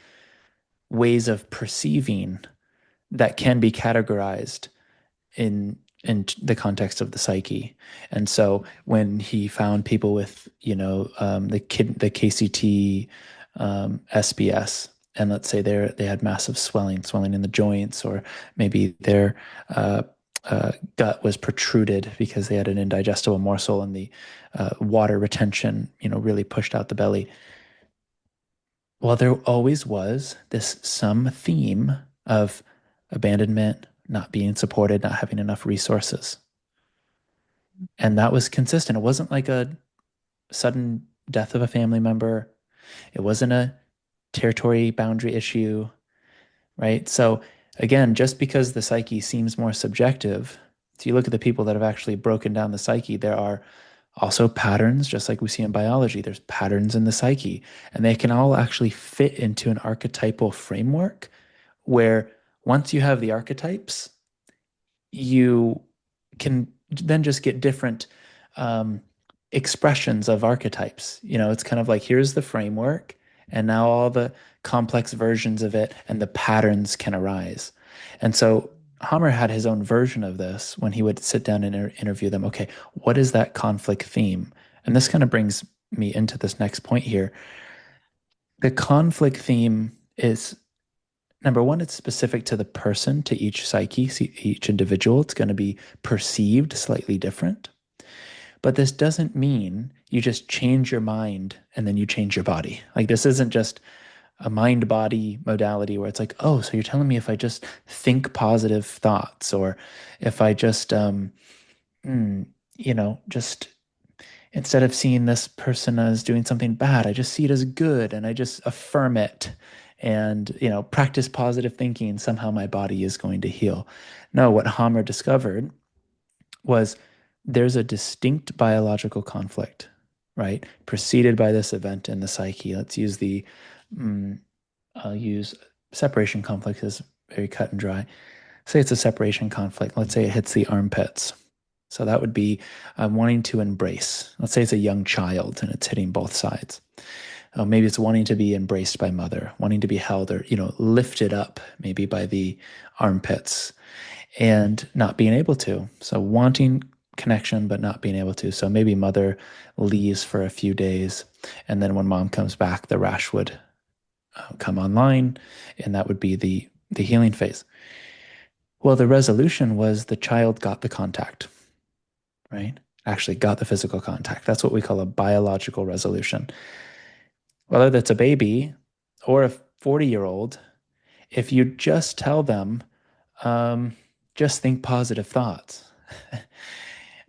ways of perceiving that can be categorized in the context of the psyche. And so when he found people with, the KCT, SBS, and let's say they had massive swelling in the joints, or maybe their gut was protruded because they had an indigestible morsel and the water retention, really pushed out the belly. Well, there always was this some theme of abandonment, not being supported, not having enough resources. And that was consistent. It wasn't like a sudden death of a family member. It wasn't a territory boundary issue, right? So again, just because the psyche seems more subjective, if you look at the people that have actually broken down the psyche, there are also patterns, just like we see in biology. There's patterns in the psyche, and they can all actually fit into an archetypal framework where once you have the archetypes, you can then just get different um, expressions of archetypes. It's kind of like here's the framework, and now all the complex versions of it and the patterns can arise. And so Hammer had his own version of this when he would sit down and interview them. Okay, what is that conflict theme? And this kind of brings me into this next point here. The conflict theme is number one, it's specific to the person, to each psyche, each individual. It's going to be perceived slightly different. But this doesn't mean you just change your mind and then you change your body. Like, this isn't just a mind body modality where it's like, oh, so you're telling me if I just think positive thoughts or if I just, mm, just instead of seeing this person as doing something bad, I just see it as good and I just affirm it and, practice positive thinking. Somehow my body is going to heal. No, what Hammer discovered was there's a distinct biological conflict, right? Preceded by this event in the psyche. Mm, I'll use separation conflict as very cut and dry. Say it's a separation conflict. Let's say it hits the armpits. So that would be wanting to embrace. Let's say it's a young child and it's hitting both sides. Maybe it's wanting to be embraced by mother, wanting to be held or, lifted up maybe by the armpits and not being able to. So wanting connection, but not being able to. So maybe mother leaves for a few days. And then when mom comes back, the rash would come online and that would be the healing phase. Well, the resolution was the child got the contact, right? Actually got the physical contact. That's what we call a biological resolution. Whether that's a baby or a 40-year-old, if you just tell them, um, just think positive thoughts,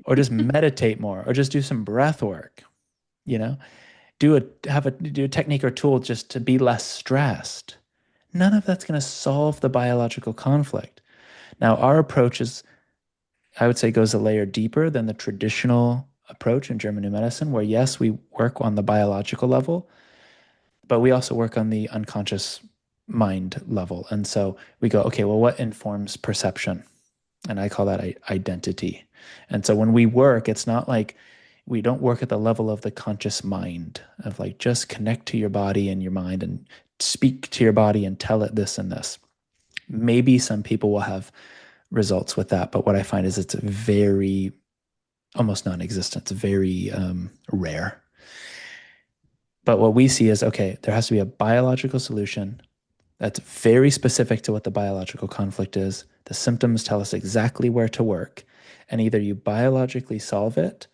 or just meditate more, or just do some breath work, you know, do a technique or tool just to be less stressed. None of that's going to solve the biological conflict. Now, our approach is, I would say, goes a layer deeper than the traditional approach in German New Medicine, where yes, we work on the biological level, but we also work on the unconscious mind level. And so we go, okay, well, what informs perception? And I call that identity. And so when we work, it's not like we don't work at the level of the conscious mind of like just connect to your body and your mind and speak to your body and tell it this and this. Maybe some people will have results with that, but what I find is it's very almost non-existent. It's very rare. But what we see is okay, there has to be a biological solution that's very specific to what the biological conflict is. The symptoms tell us exactly where to work. And either you biologically solve it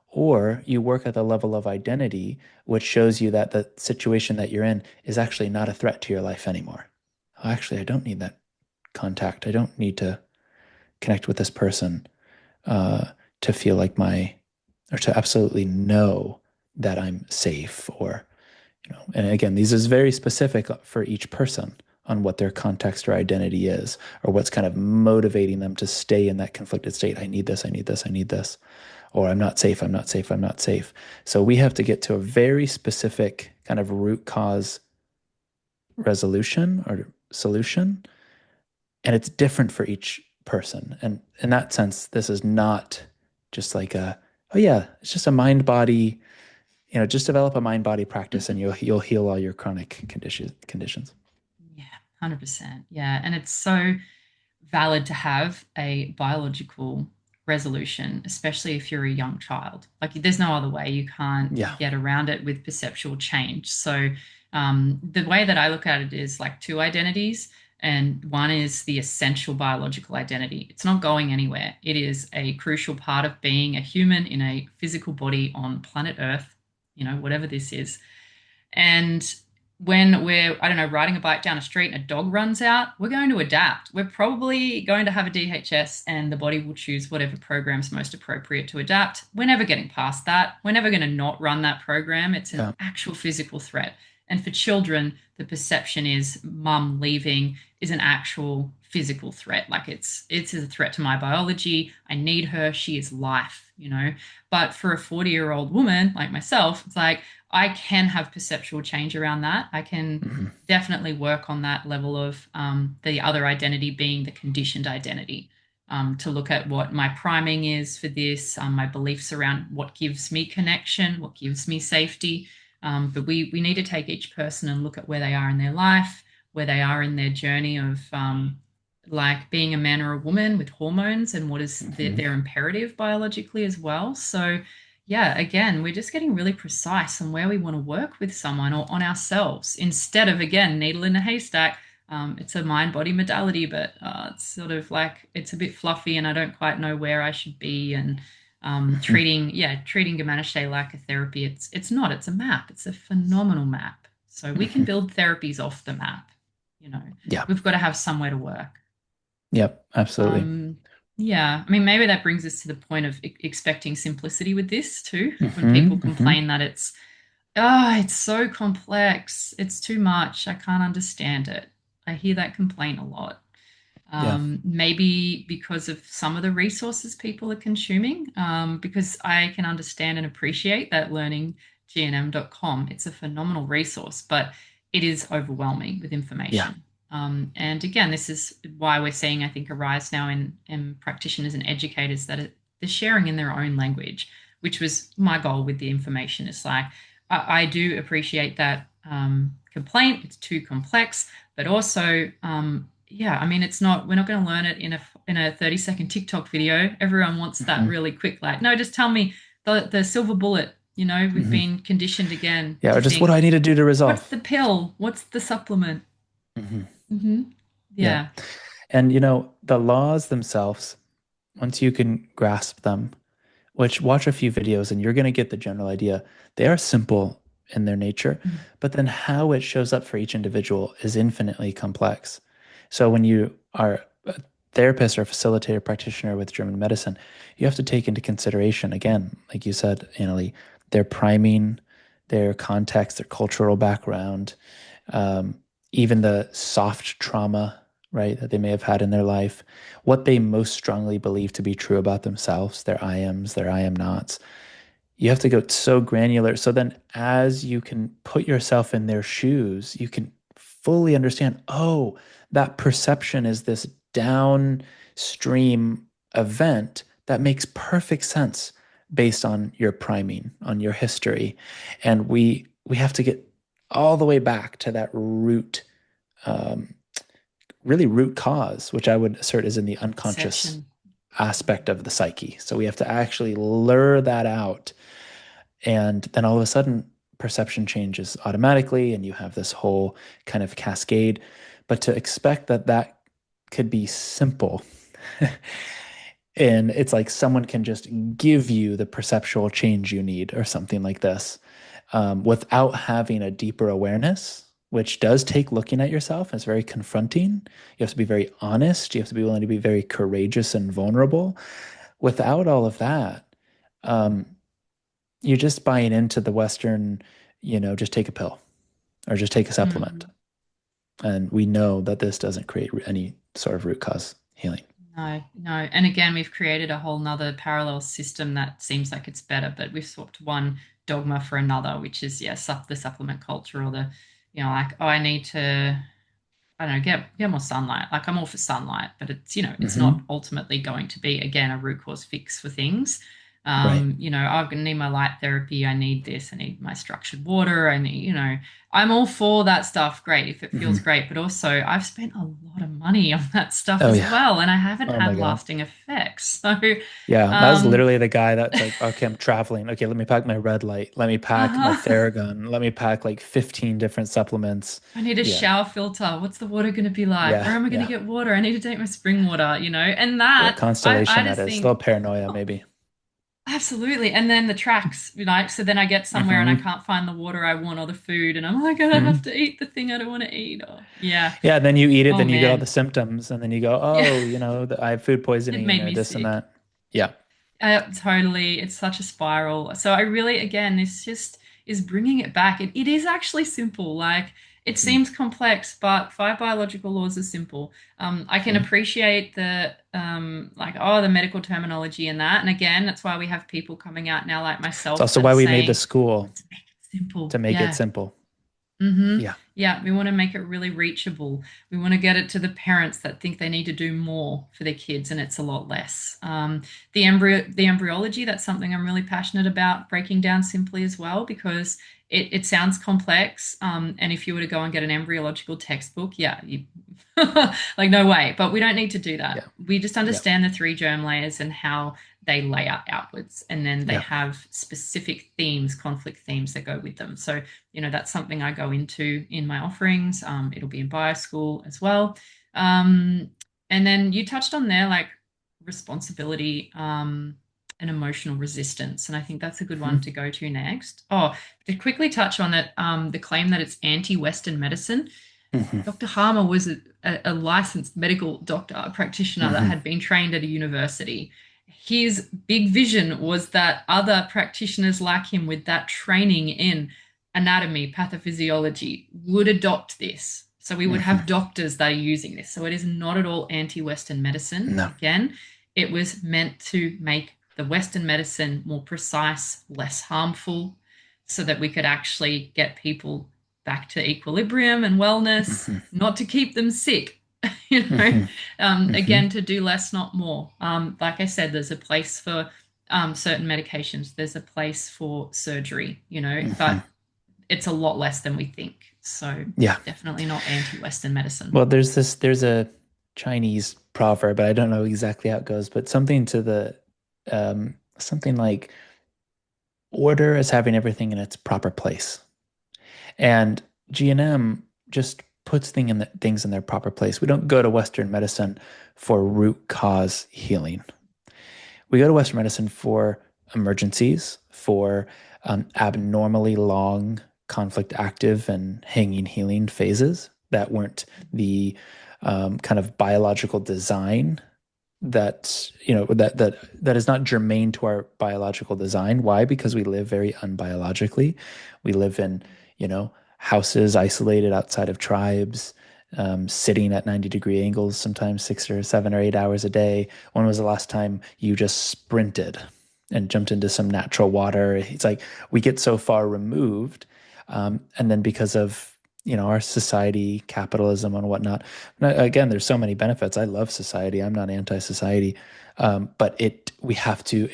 or you work at the level of identity, which shows you that the situation that you're in is actually not a threat to your life anymore. Oh, actually, I don't need that contact. I don't need to connect with this person uh, to feel like or to absolutely know that I'm safe or and again, these is very specific for each person on what their context or identity is, or what's kind of motivating them to stay in that conflicted state. I need this, I need this, I need this, or I'm not safe, I'm not safe, I'm not safe. So we have to get to a very specific kind of root cause resolution or solution, and it's different for each person. And in that sense, this is not just like oh yeah, it's just a mind body just develop a mind body practice and you'll heal all your chronic conditions. Yeah, 100%. Yeah. And it's so valid to have a biological resolution, especially if you're a young child. Like, there's no other way. You can't Yeah. get around it with perceptual change. So, the way that I look at it is like two identities. And one is the essential biological identity. It's not going anywhere. It is a crucial part of being a human in a physical body on planet Earth, whatever this is. And when we're, I don't know, riding a bike down a street and a dog runs out, we're going to adapt. We're probably going to have a DHS and the body will choose whatever program's most appropriate to adapt. We're never getting past that. We're never going to not run that program. It's an Yeah. actual physical threat. And for children, the perception is mum leaving is an actual physical threat. Like it's a threat to my biology. I need her. She is life, you know. But for a 40-year-old woman like myself, it's like I can have perceptual change around that. I can Hmm. definitely work on that level of the other identity being the conditioned identity. To look at what my priming is for this, my beliefs around what gives me connection, what gives me safety. But we need to take each person and look at where they are in their life, where they are in their journey of like being a man or a woman with hormones and what is Hmm. their imperative biologically as well. So yeah, again, we're just getting really precise on where we want to work with someone or on ourselves instead of, again, needle in a haystack. It's a mind body modality, but it's sort of like it's a bit fluffy and I don't quite know where I should be. And Hmm. treating Gamanche like a therapy, it's not, it's a map. It's a phenomenal map. So we can Hmm. build therapies off the map. You know, Yeah. we've got to have somewhere to work. Yep. Absolutely. Um, yeah, I mean, maybe that brings us to the point of expecting simplicity with this too. When people Hmm. Hmm. complain that it's so complex, it's too much, I can't understand it. I hear that complaint a lot. Yeah. Maybe because of some of the resources people are consuming, because I can understand and appreciate that learning GNM.com. It's a phenomenal resource, but it is overwhelming with Yeah. information. And again, this is why we're seeing, I think, a rise now in practitioners and educators that they're sharing in their own language, which was my goal with the information. It's like, I do appreciate that complaint. It's too complex, but also, yeah, I mean, we're not going to learn it in a 30-second TikTok video. Everyone wants that Hmm. really quick. Like, no, just tell me the silver bullet. You know, we've Hmm. been conditioned again Yeah. to Or just what do think, I need to do to what's resolve? the pill? What's the supplement? Hmm. Yeah. Yeah. And the laws themselves, once you can grasp them, which watch a few videos and you're going to get the general idea. They are simple in their nature, Mm. but then how it shows up for each individual is infinitely complex. So when you are a therapist or a facilitator practitioner with German medicine, you have to take into consideration, again, like you said, Annalie, their priming, their context, their cultural background, um, even the soft trauma, right, that they may have had in their life, what they most strongly believe to be true about themselves, their I ams, their I am nots. You have to go so granular. So then, as you can put yourself in their shoes, you can fully understand, oh, that perception is this downstream event that makes perfect sense based on your priming, on your history. And we have to get all the way back to that root, um, really root cause, which I would assert is in the unconscious Perception. aspect of the psyche. So we have to actually lure that out. And then all of a sudden, perception changes automatically, and you have this whole kind of cascade. But to expect that that could be simple, and it's like someone can just give you the perceptual change you need or something like this, without having a deeper awareness, which does take looking at yourself. It's very confronting. You have to be very honest. You have to be willing to be very courageous and vulnerable. Without all of that, um, you're just buying into the Western, just take a pill or just take a supplement. Mhm. And we know that this doesn't create any sort of root cause healing. No, no. And again, we've created a whole nother parallel system that seems like it's better, but we've swapped one dogma for another, which is, yeah, the supplement culture or like, oh, I need to, I don't know, get more sunlight. Like I'm all for sunlight, but it's not Hmm. ultimately going to be, again, a root cause fix for things. Right. I'm going to need my light therapy. I need this. I need my structured water. I'm all for that stuff. Great if it feels Hmm. great, but also I've spent a lot of money on that stuff Oh as yeah. well, and I haven't Oh had my God. lasting effects. So, Yeah, that was um, literally the guy that's like, okay, I'm traveling. Okay, let me pack my red light. Let me pack my uh-huh. Theragun. Let me pack like 15 different supplements. I need a Yeah. shower filter. What's the water going to be like? Where Yeah. am I going to Yeah. get water? I need to take my spring water, and What that I constellation that just is. A little think, paranoia, oh, maybe. Absolutely. And then the tracks, so then I get somewhere and I Hmm. can't find the water I want or the food, and I'm like, I have Hmm. to eat the thing I don't want to eat. Oh, yeah. Yeah, then you eat it, Oh then you get all the man. symptoms, and then you go, Yeah. oh, I have food It poisoning made or me this and sick. that. Yeah. Totally. It's such a spiral. So I really, again, this just is bringing it back. It is actually simple. Like it Hmm. seems complex, but five biological laws are simple. I can Hmm. appreciate the like, oh, the medical terminology and that. And again, that's why we have people coming out now like It's myself also that are why we made the saying, school let's make it simple. to make it Yeah. simple. Yeah. Yeah, we want to make it really reachable. We want to get it to the parents that think they need to do more for their kids, and it's a lot less. The embryology, that's something I'm really passionate about breaking down simply as well, because it sounds complex. And if you were to go and get an embryological textbook, yeah, like no way. But we don't need to do that. Yeah. We just Yeah. understand the three germ layers and how they lay out outwards, and then they Yeah. have specific themes, conflict themes that go with them. So that's something I go into in my offerings. It'll be in BioSchool as well. Um, and then you touched on there like responsibility and emotional resistance. And I think that's a good one to Hmm. go to next. Oh, to quickly touch on it, the claim that it's anti-Western medicine. Hmm. Dr. Harmer was a licensed medical doctor, a practitioner that Hmm. had been trained at a university. His big vision was that other practitioners like him with that training in anatomy, pathophysiology would adopt this. So we would Hmm. have doctors that are using this. So it is not at all anti-Western medicine. No. Again, it was meant to make the Western medicine more precise, less harmful, so that we could actually get people back to equilibrium and wellness, Hmm. not to keep them sick. you know, Hmm. Hmm. Again, to do less, not more. Like I said, there's a place for certain medications. There's a place for surgery. Hmm. But it's a lot less than we think. So Yeah. definitely not anti-Western medicine. Well, there's a Chinese proverb, but I don't know exactly how it goes, but something like order is having everything in its proper place. And GNM just puts things in their proper place. We don't go to Western medicine for root cause healing. We go to Western medicine for emergencies, for abnormally long conflict active and hanging healing phases that weren't the kind of biological design that is not germane to our biological design. Why? Because we live very unbiologically. We live in, houses isolated outside of tribes, sitting at 90-degree angles, sometimes 6 or 7 or 8 hours a day. When was the last time you just sprinted and jumped into some natural water? It's like we get so far removed. And then because of our society, capitalism, and whatnot. Now, again, there's so many benefits. I love society. I'm not anti-society, but we have to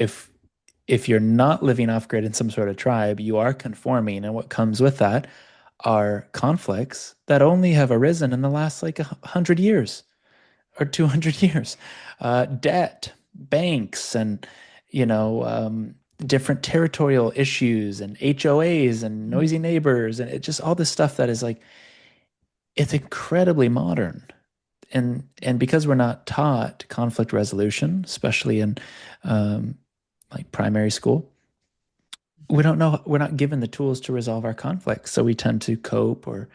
if you're not living off grid in some sort of tribe, you are conforming, and what comes with that are conflicts that only have arisen in the last like 100 years or 200 years. Debt, banks, and you know different territorial issues and HOAs and Mm. noisy neighbors and it just all this stuff that is like it's incredibly modern and because we're not taught conflict resolution, especially in um, like primary school, we don't know we're not given the tools to resolve our conflicts, so we tend to cope or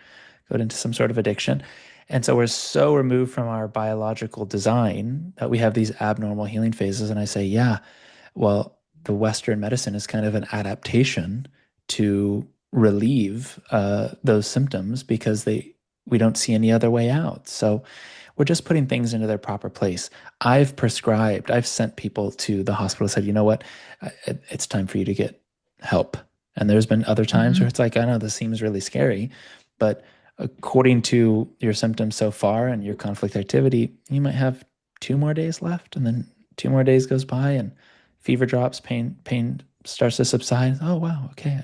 go into some sort of addiction, and so we're so removed from our biological design that we have these abnormal healing phases. And I say, yeah, well, the Western medicine is kind of an adaptation to relieve those symptoms because we don't see any other way out. So we're just putting things into their proper place. I've sent people to the hospital, said, you know what, it's time for you to get help. And there's been other times where Hmm. it's like, I know this seems really scary, but according to your symptoms so far and your conflict activity, you might have 2 more days left, and then 2 more days goes by, and fever drops, pain starts to subside. Oh wow, okay,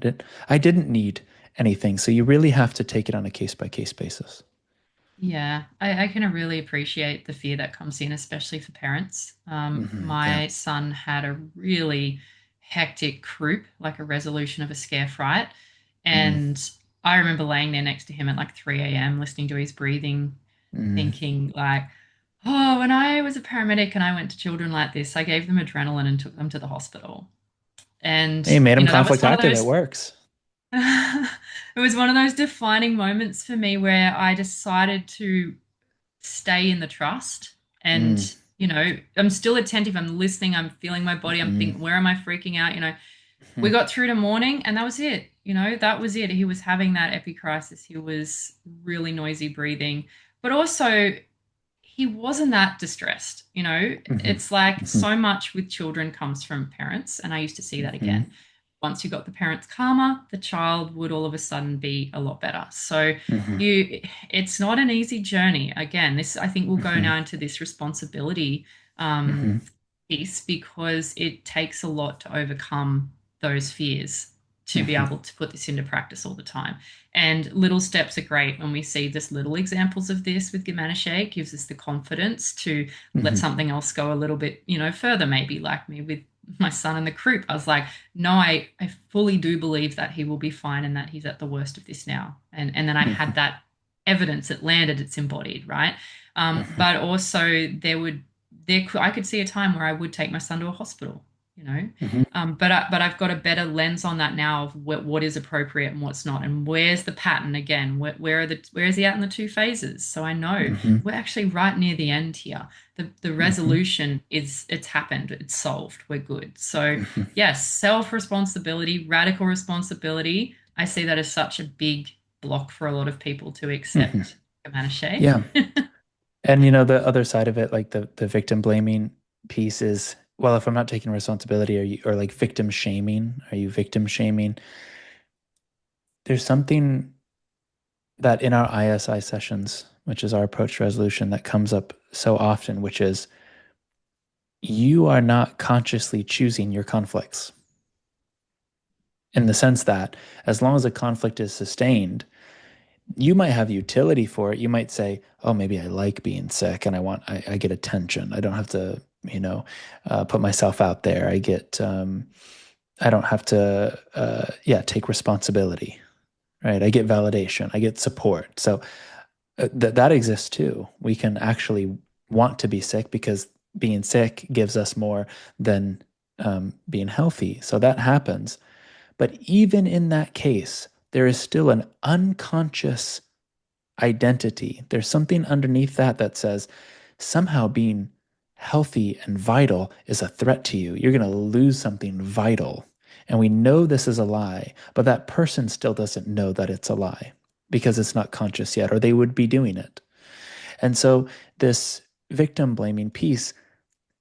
I didn't need anything. So you really have to take it on a case by case basis. Yeah, I can really appreciate the fear that comes in, especially for parents. Yeah. My son had a really hectic croup, like a resolution of a scare fright. Mm, And I remember laying there next to him at like 3 a.m., listening to his breathing, mm, thinking like, oh, when I was a paramedic and I went to children like this, I gave them adrenaline and took them to the hospital. And, Hey, made him that was conflict one of active. It those, works. it was one of those defining moments for me where I decided to stay in the trust. Mm, And, I'm still attentive. I'm listening. I'm feeling my body. I'm mhm, thinking, where am I freaking out? We mhm, got through to morning and that was it. That was it. He was having that epicrisis. He was really noisy breathing, but also he wasn't that distressed. mhm, It's like mhm, so much with children comes from parents. And I used to see that mhm, again. Once you got the parents calmer, the child would all of a sudden be a lot better. So mhm, it's not an easy journey. Again, this I think will go mhm, now into this responsibility um, mhm, piece because it takes a lot to overcome those fears to be mhm, able to put this into practice all the time. And little steps are great when we see just little examples of this with Give Man a Shake, gives us the confidence to let mhm, something else go a little bit, further, maybe like me with my son in the croup. I was like, no, I fully do believe that he will be fine and that he's at the worst of this now. And then I had mhm, that evidence, it landed, it's embodied, right? But also I could see a time where I would take my son to a hospital, you know. mhm, But I've got a better lens on that now of what is appropriate and what's not, and where's the pattern again? Where is he at in the two phases? So I know mhm, we're actually right near the end here. The mhm, resolution it's happened, it's solved, we're good. So mhm, yes, self responsibility, radical responsibility. I see that as such a big block for a lot of people to mhm. accept a man shake. Yeah. And the other side of it, like the victim blaming piece is, well, if I'm not taking responsibility, or like victim shaming, are you victim shaming? There's something that in our ISI sessions, which is our approach to resolution, that comes up so often, which is you are not consciously choosing your conflicts, in the sense that as long as a conflict is sustained, you might have utility for it. You might say, oh, maybe I like being sick and I get attention. I don't have to, put myself out there. I don't have to, yeah, take responsibility, right? I get validation, I get support. So that exists too. We can actually want to be sick because being sick gives us more than being healthy. So that happens. But even in that case, there is still an unconscious identity. There's something underneath that says somehow being healthy and vital is a threat to you. You're going to lose something vital. And we know this is a lie, but that person still doesn't know that it's a lie because it's not conscious yet, or they would be doing it. And so this victim blaming piece,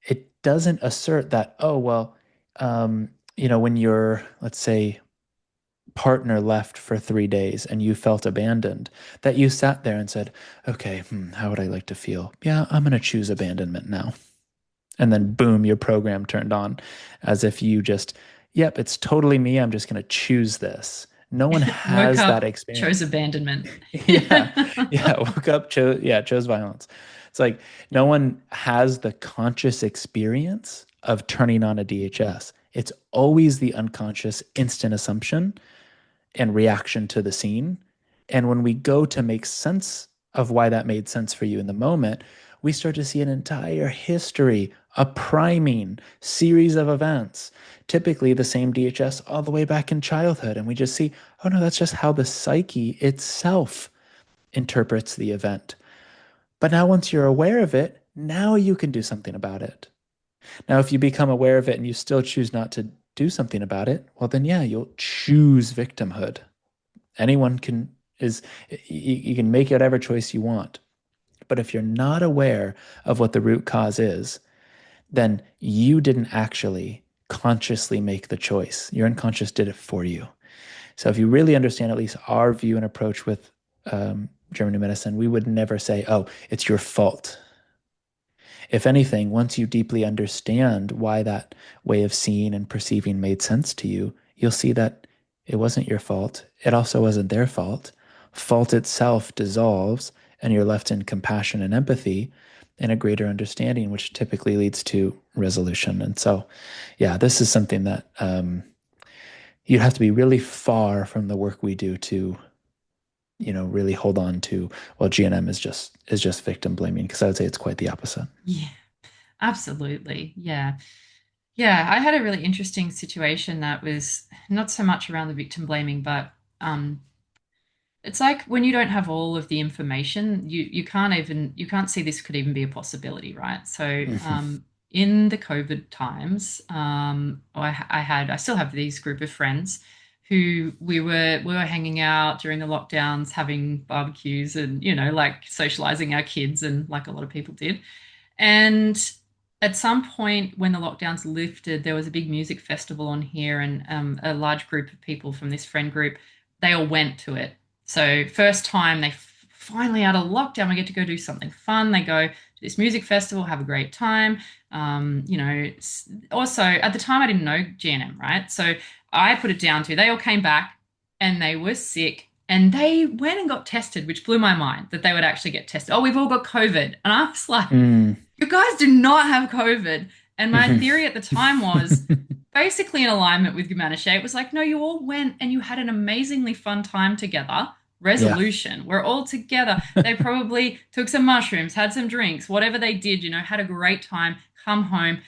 it doesn't assert that, oh, well, when your, let's say, partner left for 3 days and you felt abandoned, that you sat there and said, okay, how would I like to feel? Yeah, I'm going to choose abandonment now. And then boom, your program turned on as if you just, yep, it's totally me. I'm just going to choose this. No one Woke has that up, chose experience. abandonment. Yeah. Yeah. Woke up, chose violence. It's like no one has the conscious experience of turning on a DHS. It's always the unconscious instant assumption and reaction to the scene. And when we go to make sense of why that made sense for you in the moment, we start to see an entire history, a priming series of events, typically the same DHS all the way back in childhood. And we just see, oh no, that's just how the psyche itself interprets the event. But now, once you're aware of it, now you can do something about it. Now, if you become aware of it and you still choose not to do something about it, well, then yeah, you'll choose victimhood. Anyone can is you can make whatever choice you want. But if you're not aware of what the root cause is, then you didn't actually consciously make the choice. Your unconscious did it for you. So if you really understand at least our view and approach with German New Medicine, we would never say, "Oh, it's your fault." If anything, once you deeply understand why that way of seeing and perceiving made sense to you, you'll see that it wasn't your fault. It also wasn't their fault. Fault itself dissolves, and you're left in compassion and empathy and a greater understanding, which typically leads to resolution. And so, yeah, this is something that you'd have to be really far from the work we do to, really hold on to. Well, GNM is just victim blaming, because I would say it's quite the opposite. Yeah, absolutely. Yeah. Yeah, I had a really interesting situation that was not so much around the victim blaming, but um, it's like when you don't have all of the information, you can't see this could even be a possibility, right? So Hmm. in the COVID times, I still have these group of friends who we were hanging out during the lockdowns, having barbecues and like socializing our kids and like a lot of people did. And at some point, when the lockdowns lifted, there was a big music festival on here, and a large group of people from this friend group, they all went to it. So, first time they finally out of lockdown, we get to go do something fun. They go to this music festival, have a great time. Also, at the time, I didn't know GNM, right? So, I put it down to they all came back and they were sick. And they went and got tested, which blew my mind that they would actually get tested. Oh, we've all got COVID. And I was like, Mm. you guys do not have COVID. And my Hmm. theory at the time was basically in alignment with Gumanishe. It was like, no, you all went and you had an amazingly fun time together. Yeah. Resolution. We're all together. They probably took some mushrooms, had some drinks, whatever they did, had a great time, come home.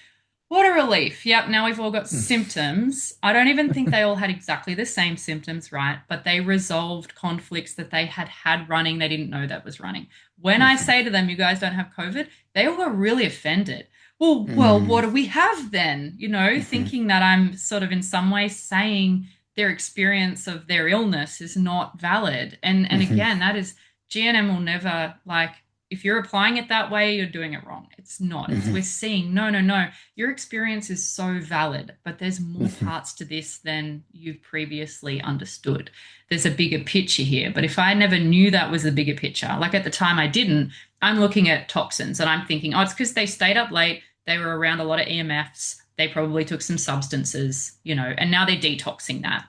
What a relief. Yep, now we've all got symptoms. I don't even think they all had exactly the same symptoms, right? But they resolved conflicts that they had had running. They didn't know that was running. When I Hmm. say to them, you guys don't have COVID, they all got really offended. Well, what Mm. do we have then? Hmm. Thinking that I'm sort of in some way saying their experience of their illness is not valid. And Hmm. again, that is GNM will never like if you're applying it that way, you're doing it wrong. It's not. It's Hmm. we're seeing no, no, no. Your experience is so valid, but there's more Hmm. parts to this than you've previously understood. There's a bigger picture here. But if I never knew that was the bigger picture, like at the time I didn't, I'm looking at toxins and I'm thinking, oh, it's because they stayed up late. They were around a lot of EMFs. They probably took some substances, and now they're detoxing that.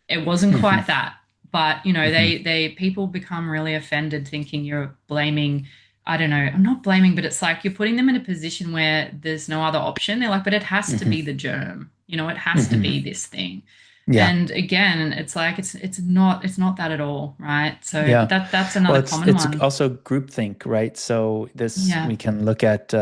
It wasn't Hmm. quite that. But Hmm. they people become really offended thinking you're blaming. I don't know. I'm not blaming, but it's like you're putting them in a position where there's no other option. They're like, but it has to Hmm. be the germ. It has to Hmm. be this thing. Yeah. And again, it's like it's not that at all, right? So Yeah. that's Well, another it's common it's one. also groupthink, right? So this Yeah. we can look at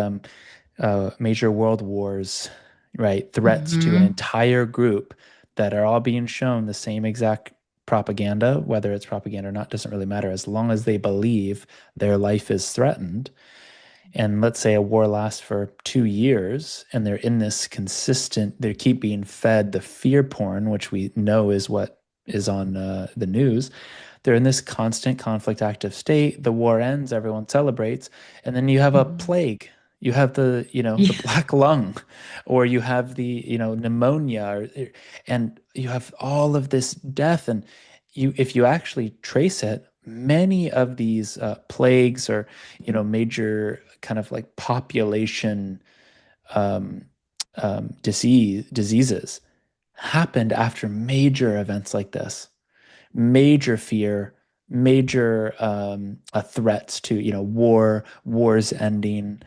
major world wars, right? Threats to an Hmm. entire group that are all being shown the same exact propaganda, whether it's propaganda or not, doesn't really matter as long as they believe their life is threatened. And let's say a war lasts for 2 years and they're in this consistent, they keep being fed the fear porn, which we know is what is on the news. They're in this constant conflict active state. The war ends, everyone celebrates, and then you have a Hmm. plague. You have the Yeah. black lung, or you have the pneumonia, and you have all of this death. And if you actually trace it, many of these plagues or major kind of like population um, diseases happened after major events like this, major fear, major threats to wars ending,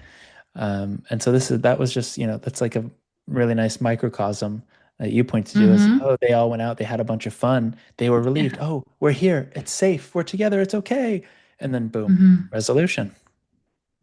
and so that was just that's like a really nice microcosm that you pointed to is, Hmm. oh, they all went out, they had a bunch of fun, they were relieved, Yeah. oh, we're here, it's safe, we're together, it's okay, and then boom, Hmm. resolution.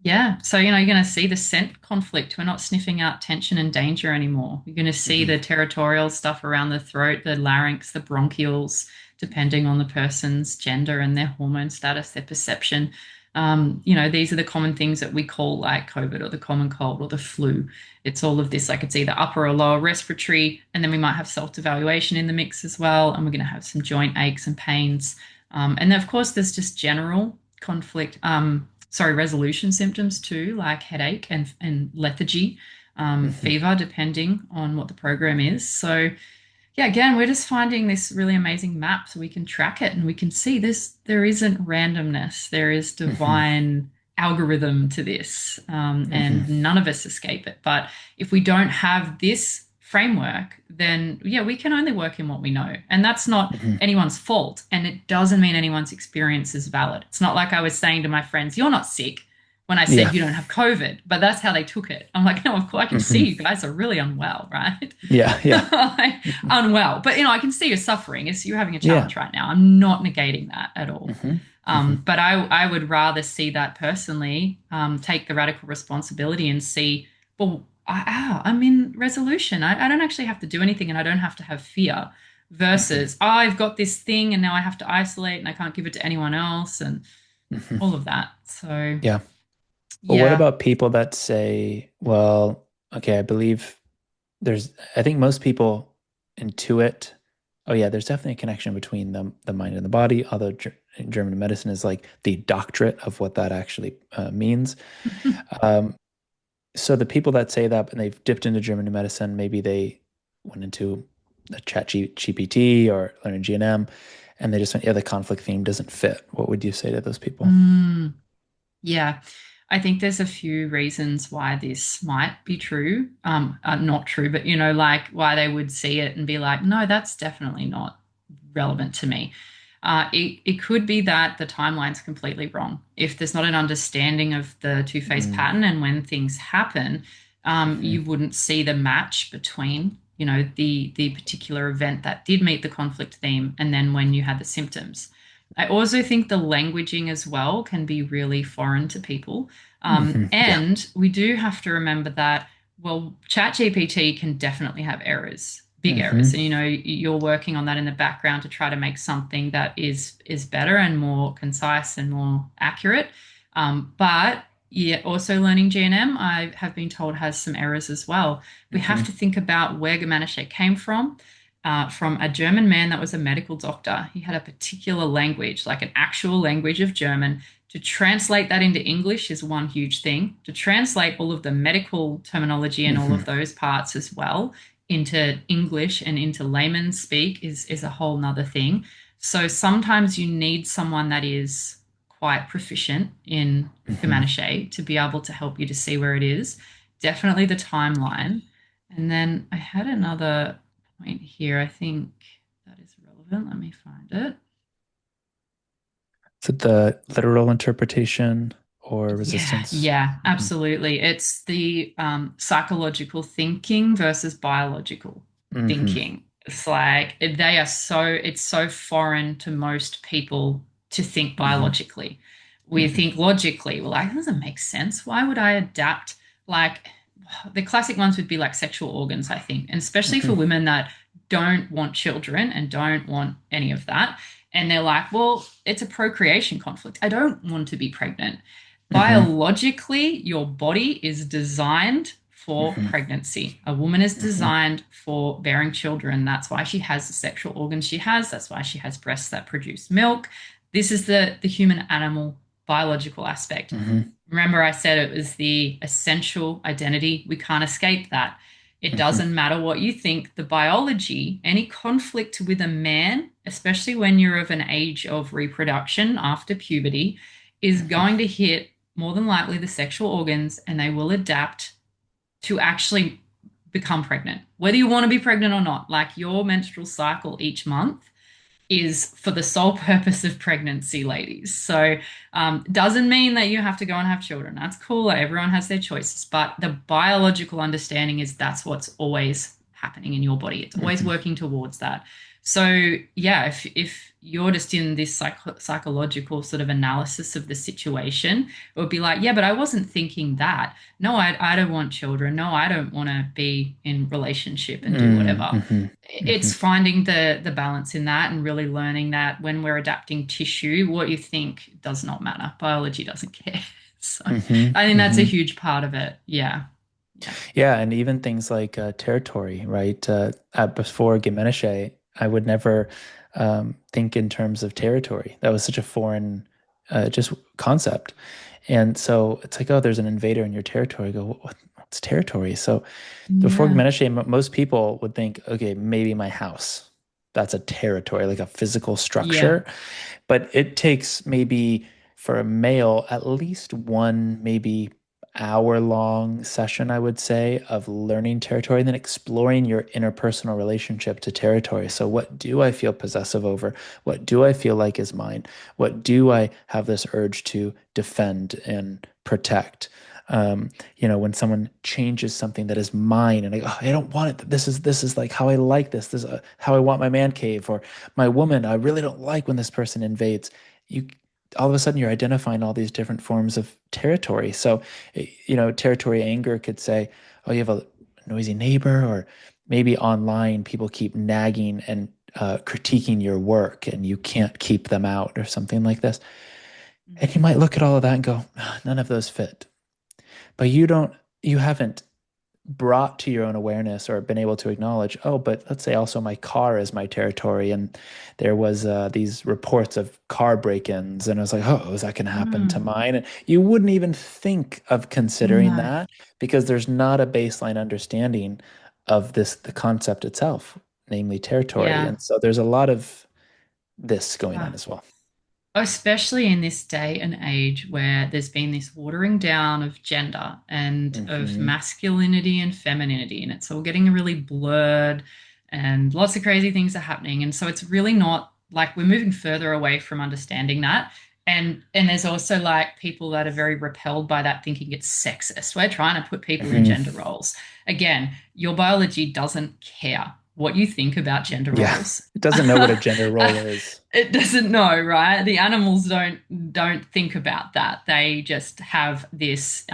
Yeah. So, you're going to see the scent conflict. We're not sniffing out tension and danger anymore. You're going to see Hmm. the territorial stuff around the throat, the larynx, the bronchioles, depending on the person's gender and their hormone status, their perception. These are the common things that we call like COVID or the common cold or the flu. It's all of this, like it's either upper or lower respiratory. And then we might have self-evaluation in the mix as well. And we're going to have some joint aches and pains. And then, of course, there's just general conflict. Resolution symptoms too, like headache and lethargy, Hmm. fever, depending on what the program is. So, yeah, again, we're just finding this really amazing map so we can track it and we can see this. There isn't randomness, there is Hmm. divine algorithm to this, Hmm. and none of us escape it. But if we don't have this framework, then yeah, we can only work in what we know. And that's not Hmm. anyone's fault. And it doesn't mean anyone's experience is valid. It's not like I was saying to my friends, you're not sick when I said Yeah. you don't have COVID, but that's how they took it. I'm like, no, of course, I can see Hmm. you guys are really unwell, right? Yeah. Yeah. Like, unwell. But I can see you're suffering. It's you're having a Yeah. challenge right now. I'm not negating that at all. Hmm. Hmm. But I would rather see that personally take the radical responsibility and see, well, I'm in resolution. I don't actually have to do anything and I don't have to have fear versus, oh, I've got this thing and now I have to isolate and I can't give it to anyone else and Hmm. all of that. So, Yeah. Well, what yeah. about people that say, well, okay, I believe I think most people intuit, oh yeah, there's definitely a connection between the mind and the body, although German medicine is like the doctorate of what that actually means. Um, so the people that say that and they've dipped into German medicine, maybe they went into the chat GPT or learning GNM and they just went, yeah, the conflict theme doesn't fit. What would you say to those people? Mm. Yeah, I think there's a few reasons why this might be true. Not true, but like why they would see it and be like, no, that's definitely not relevant to me. It could be that the timeline's completely wrong. If there's not an understanding of the two-phase Mm, pattern and when things happen, mhm, you wouldn't see the match between, the particular event that did meet the conflict theme and then when you had the symptoms. I also think the languaging as well can be really foreign to people. yeah. And we do have to remember that, well, ChatGPT can definitely have errors, big errors. Hmm. And you're working on that in the background to try to make something that is better and more concise and more accurate. But yeah, also learning GNM, I have been told has some errors as well. We have Hmm. to think about where Gematashe came from a German man that was a medical doctor. He had a particular language, like an actual language of German. To translate that into English is one huge thing. To translate all of the medical terminology and all Hmm. of those parts as well into English and into layman's speak is a whole nother thing. So sometimes you need someone that is quite proficient in Hmm. Comanche to be able to help you to see where it is. Definitely the timeline. And then I had another point here. I think that is relevant. Let me find it. Is it the literal interpretation or Yeah, resistance? yeah, Hmm. absolutely. It's the psychological thinking versus biological Hmm. thinking. It's like it's so foreign to most people to think Hmm. biologically. We Hmm. think logically. We're like, that doesn't make sense. Why would I adapt? Like, the classic ones would be like sexual organs, I think, and especially for Hmm. women that don't want children and don't want any of that. And they're like, well, it's a procreation conflict. I don't want to be pregnant. Hmm. Biologically, your body is designed for Hmm. pregnancy. A woman is Hmm. designed for bearing children. That's why she has the sexual organs she has. That's why she has breasts that produce milk. This is the human animal biological aspect. Hmm. Remember, I said it was the essential identity. We can't escape that. It Hmm. doesn't matter what you think. The biology, any conflict with a man, especially when you're of an age of reproduction after puberty, is going to hit more than likely the sexual organs and they will adapt to actually become pregnant, whether you want to be pregnant or not. Like your menstrual cycle each month is for the sole purpose of pregnancy, ladies. So, doesn't mean that you have to go and have children. That's cool. Everyone has their choices. But the biological understanding is that's what's always happening in your body. It's always Hmm. working towards that. So, yeah, if you're just in this psychological sort of analysis of the situation, it would be like, yeah, but I wasn't thinking that. No, I don't want children. No, I don't want to be in relationship and do Hmm. whatever. Hmm. It's finding the balance in that and really learning that when we're adapting tissue, what you think does not matter. Biology doesn't care. So Hmm. I think that's a Hmm. huge part of it. Yeah. Yeah. Yeah, and even things like territory, right? Before Gimenechet, I would never think in terms of territory. That was such a foreign just concept. And so it's like, oh, there's an invader in your territory. I go, what's territory? So before Yeah. Gimenechet, most people would think, okay, maybe my house. That's a territory, like a physical Yeah. structure. But it takes maybe for a male at least one, maybe hour long session, I would say, of learning territory and then exploring your interpersonal relationship to territory. So, what do I feel possessive over? What do I feel like is mine? What do I have this urge to defend and protect? When someone changes something that is mine and I go, oh, I don't want it. This is like how I like this. This is how I want my man cave or my woman. I really don't like when this person invades. You all of a sudden you're identifying all these different forms of territory. So, territory anger could say, oh, you have a noisy neighbor, or maybe online people keep nagging and critiquing your work and you can't keep them out or something like this. And you Mhm. might look at all of that and go, "Ah, none of those fit." But you haven't brought to your own awareness or been able to acknowledge, oh, but let's say also my car is my territory, and there was these reports of car break-ins, and I was like, oh, is that going to happen to Mm. mine? And you wouldn't even think of considering No. that because there's not a baseline understanding of the concept itself, namely territory. Yeah. And so there's a lot of this going on Yeah. as well. Especially in this day and age where there's been this watering down of gender and of Hmm. masculinity and femininity, and it's all getting really blurred, and lots of crazy things are happening. And so it's really not like we're moving further away from understanding that. And there's also like people that are very repelled by that, thinking it's sexist. We're trying to put people in Hmm. gender roles. Again, your biology doesn't care what you think about gender Yeah. roles. It doesn't know what a gender role is. It doesn't know, right? The animals don't think about that. They just have this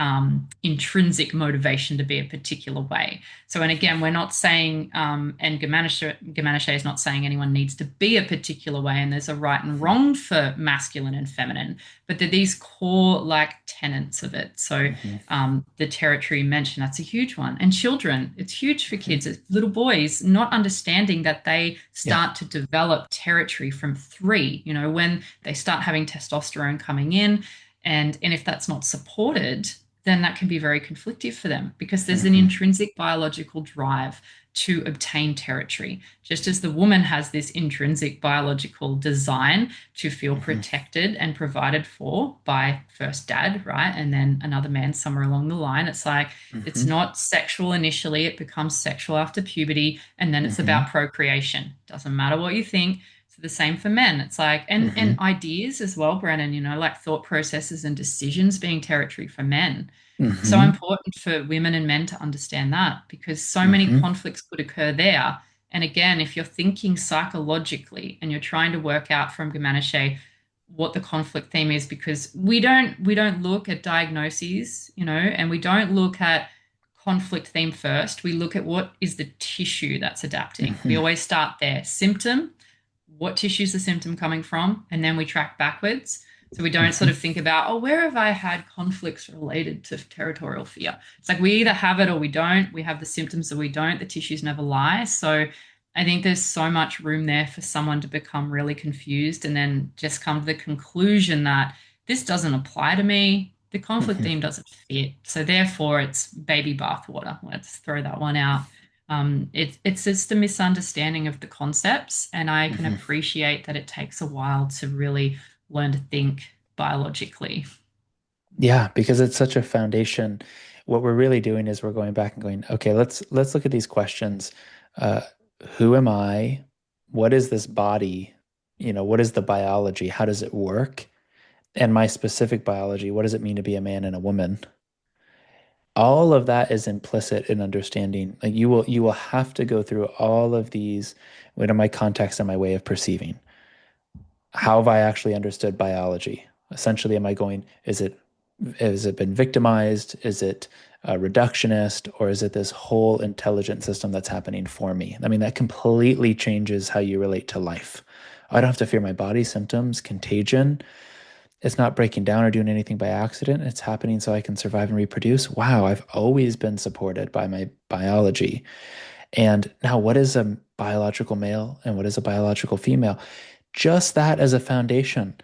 intrinsic motivation to be a particular way. So, and again, we're not saying, and Gemanische is not saying anyone needs to be a particular way, and there's a right and wrong for masculine and feminine, but they're these core like tenets of it. So, Hmm. the territory mentioned, that's a huge one. And children, it's huge for Hmm. kids. It's little boys not understanding that they Yeah. start to develop territory from 3, when they start having testosterone coming in. And if that's not supported, then that can be very conflictive for them because there's an Hmm. intrinsic biological drive to obtain territory. Just as the woman has this intrinsic biological design to feel Hmm. protected and provided for by first dad, right? And then another man somewhere along the line. It's like it's Hmm. not sexual initially, it becomes sexual after puberty, and then it's Hmm. about procreation. Doesn't matter what you think. So the same for men. It's like and Hmm. ideas as well, Brennan, like thought processes and decisions being territory for men. So Hmm. important for women and men to understand that because so many Hmm. conflicts could occur there. And again, if you're thinking psychologically and you're trying to work out from Gemanische what the conflict theme is, because we don't look at diagnoses, and we don't look at conflict theme first. We look at what is the tissue that's adapting. We Hmm. always start there. Symptom, what tissue is the symptom coming from? And then we track backwards. So we don't sort Hmm. of think about, oh, where have I had conflicts related to territorial fear? It's like we either have it or we don't. We have the symptoms or we don't. The tissues never lie. So I think there's so much room there for someone to become really confused and then just come to the conclusion that this doesn't apply to me. The conflict Hmm. theme doesn't fit. So therefore, it's baby bathwater. Let's throw that one out. It's just a misunderstanding of the concepts, and I can Hmm. appreciate that it takes a while to really learn to think biologically. Yeah, because it's such a foundation. What we're really doing is we're going back and going, okay, let's look at these questions. Uh, who am I? What is this body? What is the biology? How does it work? And my specific biology, what does it mean to be a man and a woman? All of that is implicit in understanding. Like you will have to go through all of these. What are my context and my way of perceiving? How have I actually understood biology? Essentially, am I going, is it been victimized? Is it reductionist? Or is it this whole intelligent system that's happening for me? I mean, that completely changes how you relate to life. I don't have to fear my body symptoms, contagion. It's not breaking down or doing anything by accident. It's happening so I can survive and reproduce. Wow, I've always been supported by my biology. And now, what is a biological male and what is a biological female? Just that as a foundation,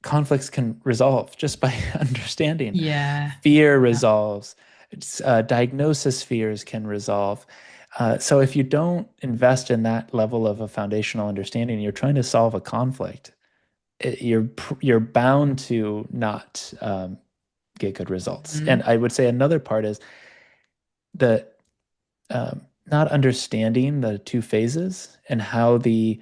conflicts can resolve just by understanding. Yeah. Fear Yeah. resolves, diagnosis fears can resolve. So if you don't invest in that level of a foundational understanding, you're trying to solve a conflict. You're bound to not get good results. And Mhm. I would say another part is the not understanding the two phases and how the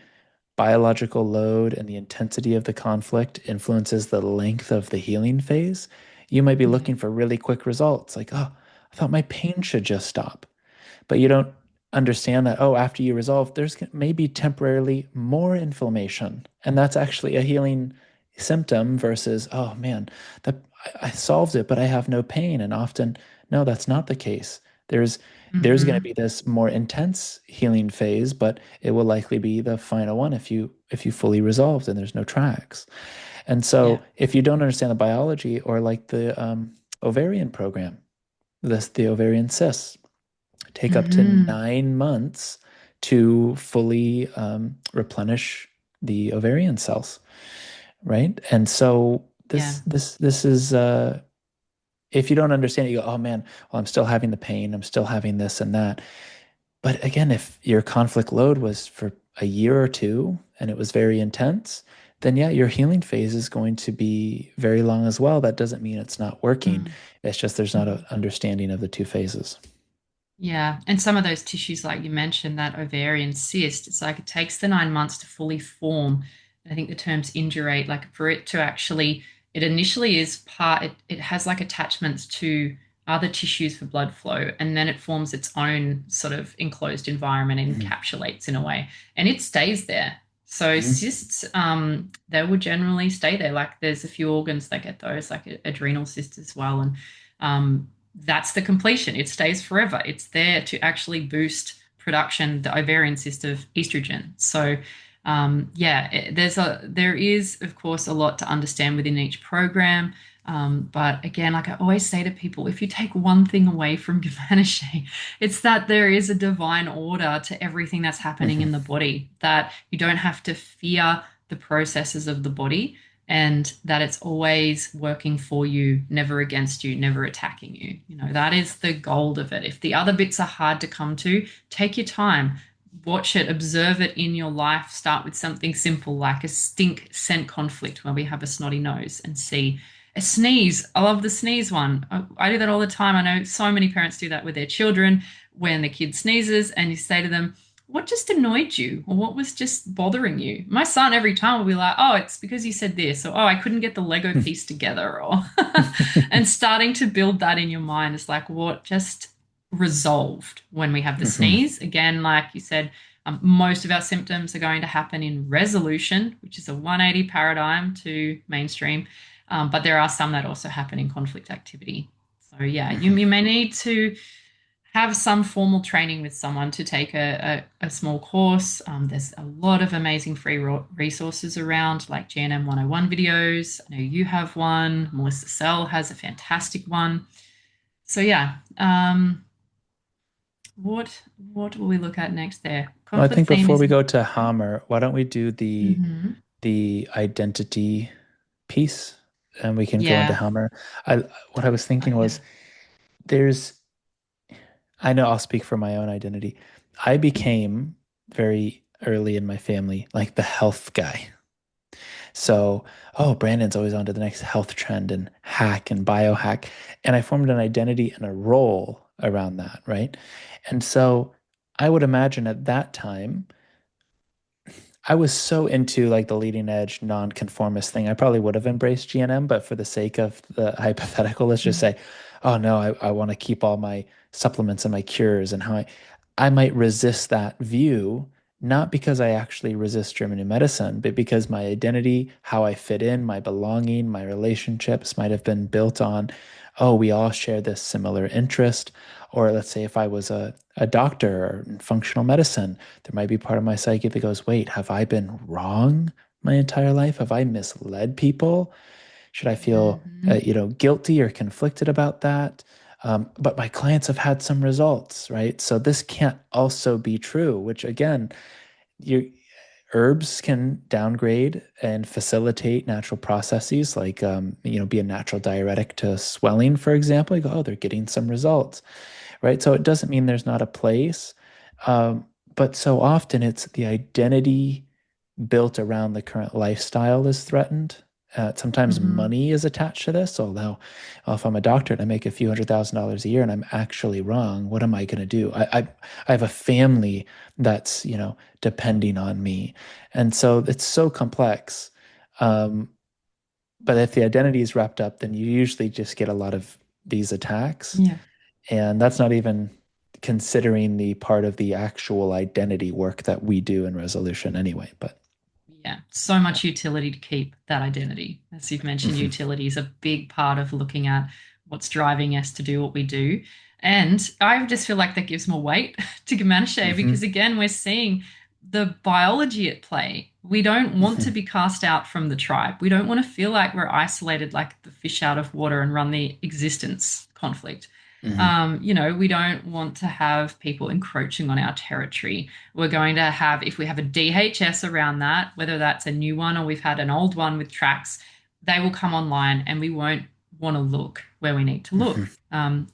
biological load and the intensity of the conflict influences the length of the healing phase. You might be Yeah. looking for really quick results, like, oh, I thought my pain should just stop. But you don't understand that, oh, after you resolve, there's maybe temporarily more inflammation. And that's actually a healing symptom versus, oh man, that I solved it, but I have no pain. And often, no, that's not the case. There's there's going to Hmm. be this more intense healing phase, but it will likely be the final one if you fully resolved and there's no tracks. And Yeah. so if you don't understand the biology or like the ovarian program, the ovarian cysts take up to Hmm. 9 months to fully replenish the ovarian cells, right? And so Yeah. this is if you don't understand it, you go, oh man, well, I'm still having the pain, I'm still having this and that. But again, if your conflict load was for a year or two and it was very intense, then yeah, your healing phase is going to be very long as well. That doesn't mean it's not working. It's just there's not an Mm-hmm. understanding of the two phases. Yeah, and some of those tissues, like you mentioned, that ovarian cyst, it's like it takes the 9 months to fully form. I think the term's indurate, like for it to actually, it initially is it has like attachments to other tissues for blood flow, and then it forms its own sort of enclosed environment and Mhm. encapsulates in a way, and it stays there. So Mhm. cysts, they will generally stay there. Like there's a few organs that get those, like adrenal cysts as well, and that's the completion. It stays forever. It's there to actually boost production, the ovarian cyst of estrogen. So, yeah, there is of course a lot to understand within each program. But again, like I always say to people, if you take one thing away from Givenchy, it's that there is a divine order to everything that's happening Mhm. in the body. That you don't have to fear the processes of the body, and that it's always working for you, never against you, never attacking you. You know, that is the gold of it. If the other bits are hard to come to, take your time, watch it, observe it in your life. Start with something simple like a stink scent conflict where we have a snotty nose and see a sneeze. I love the sneeze one. I do that all the time. I know so many parents do that with their children when the kid sneezes and you say to them, what just annoyed you or what was just bothering you? My son every time will be like, oh, it's because you said this, or oh, I couldn't get the Lego piece together, or and starting to build that in your mind is like what just resolved when we have the Mhm. sneeze. Again, like you said, most of our symptoms are going to happen in resolution, which is a 180 paradigm to mainstream. But there are some that also happen in conflict activity. So yeah, Mhm. you may need to have some formal training with someone to take a small course. There's a lot of amazing free resources around, like GNM 101 videos. I know you have one. Melissa Sell has a fantastic one. So yeah, what will we look at next there? Well, I Conflict think theme before is we go to important. Hammer, why don't we do Hmm. the identity piece and we can go into Yeah. Hammer. I what I was Oh, thinking yeah. was there's I know I'll speak for my own identity. I became very early in my family like the health guy. So, oh, Brandon's always on to the next health trend and hack and biohack. And I formed an identity and a role around that, right? And so I would imagine at that time, I was so into like the leading edge nonconformist thing. I probably would have embraced GNM, but for the sake of the hypothetical, let's just say, oh no, I want to keep all my supplements and my cures and how I might resist that view, not because I actually resist German new medicine, but because my identity, how I fit in, my belonging, my relationships might have been built on, oh, we all share this similar interest. Or let's say if I was a doctor or in functional medicine, there might be part of my psyche that goes, wait, have I been wrong my entire life? Have I misled people? Should I feel, Hmm. guilty or conflicted about that? But my clients have had some results, right? So this can't also be true, which again, you herbs can downgrade and facilitate natural processes like be a natural diuretic to swelling, for example. You go, oh, they're getting some results, right? So it doesn't mean there's not a place, um, but so often it's the identity built around the current lifestyle is threatened. Sometimes Hmm. money is attached to this. Although, well, if I'm a doctor and I make a few $100,000 a year and I'm actually wrong, what am I going to do? I have a family that's depending on me, and so it's so complex. Um, but if the identity is wrapped up, then you usually just get a lot of these attacks. Yeah. And that's not even considering the part of the actual identity work that we do in resolution anyway. But Yeah, so much utility to keep that identity. As you've mentioned, Hmm. utility is a big part of looking at what's driving us to do what we do. And I just feel like that gives more weight to Comanche Hmm. because, again, we're seeing the biology at play. We don't want to Hmm. be cast out from the tribe. We don't want to feel like we're isolated like the fish out of water and run the existence conflict. Hmm. We don't want to have people encroaching on our territory. We're going to have, if we have a DHS around that, whether that's a new one or we've had an old one with tracks, they will come online and we won't want to look where we need to Hmm. look.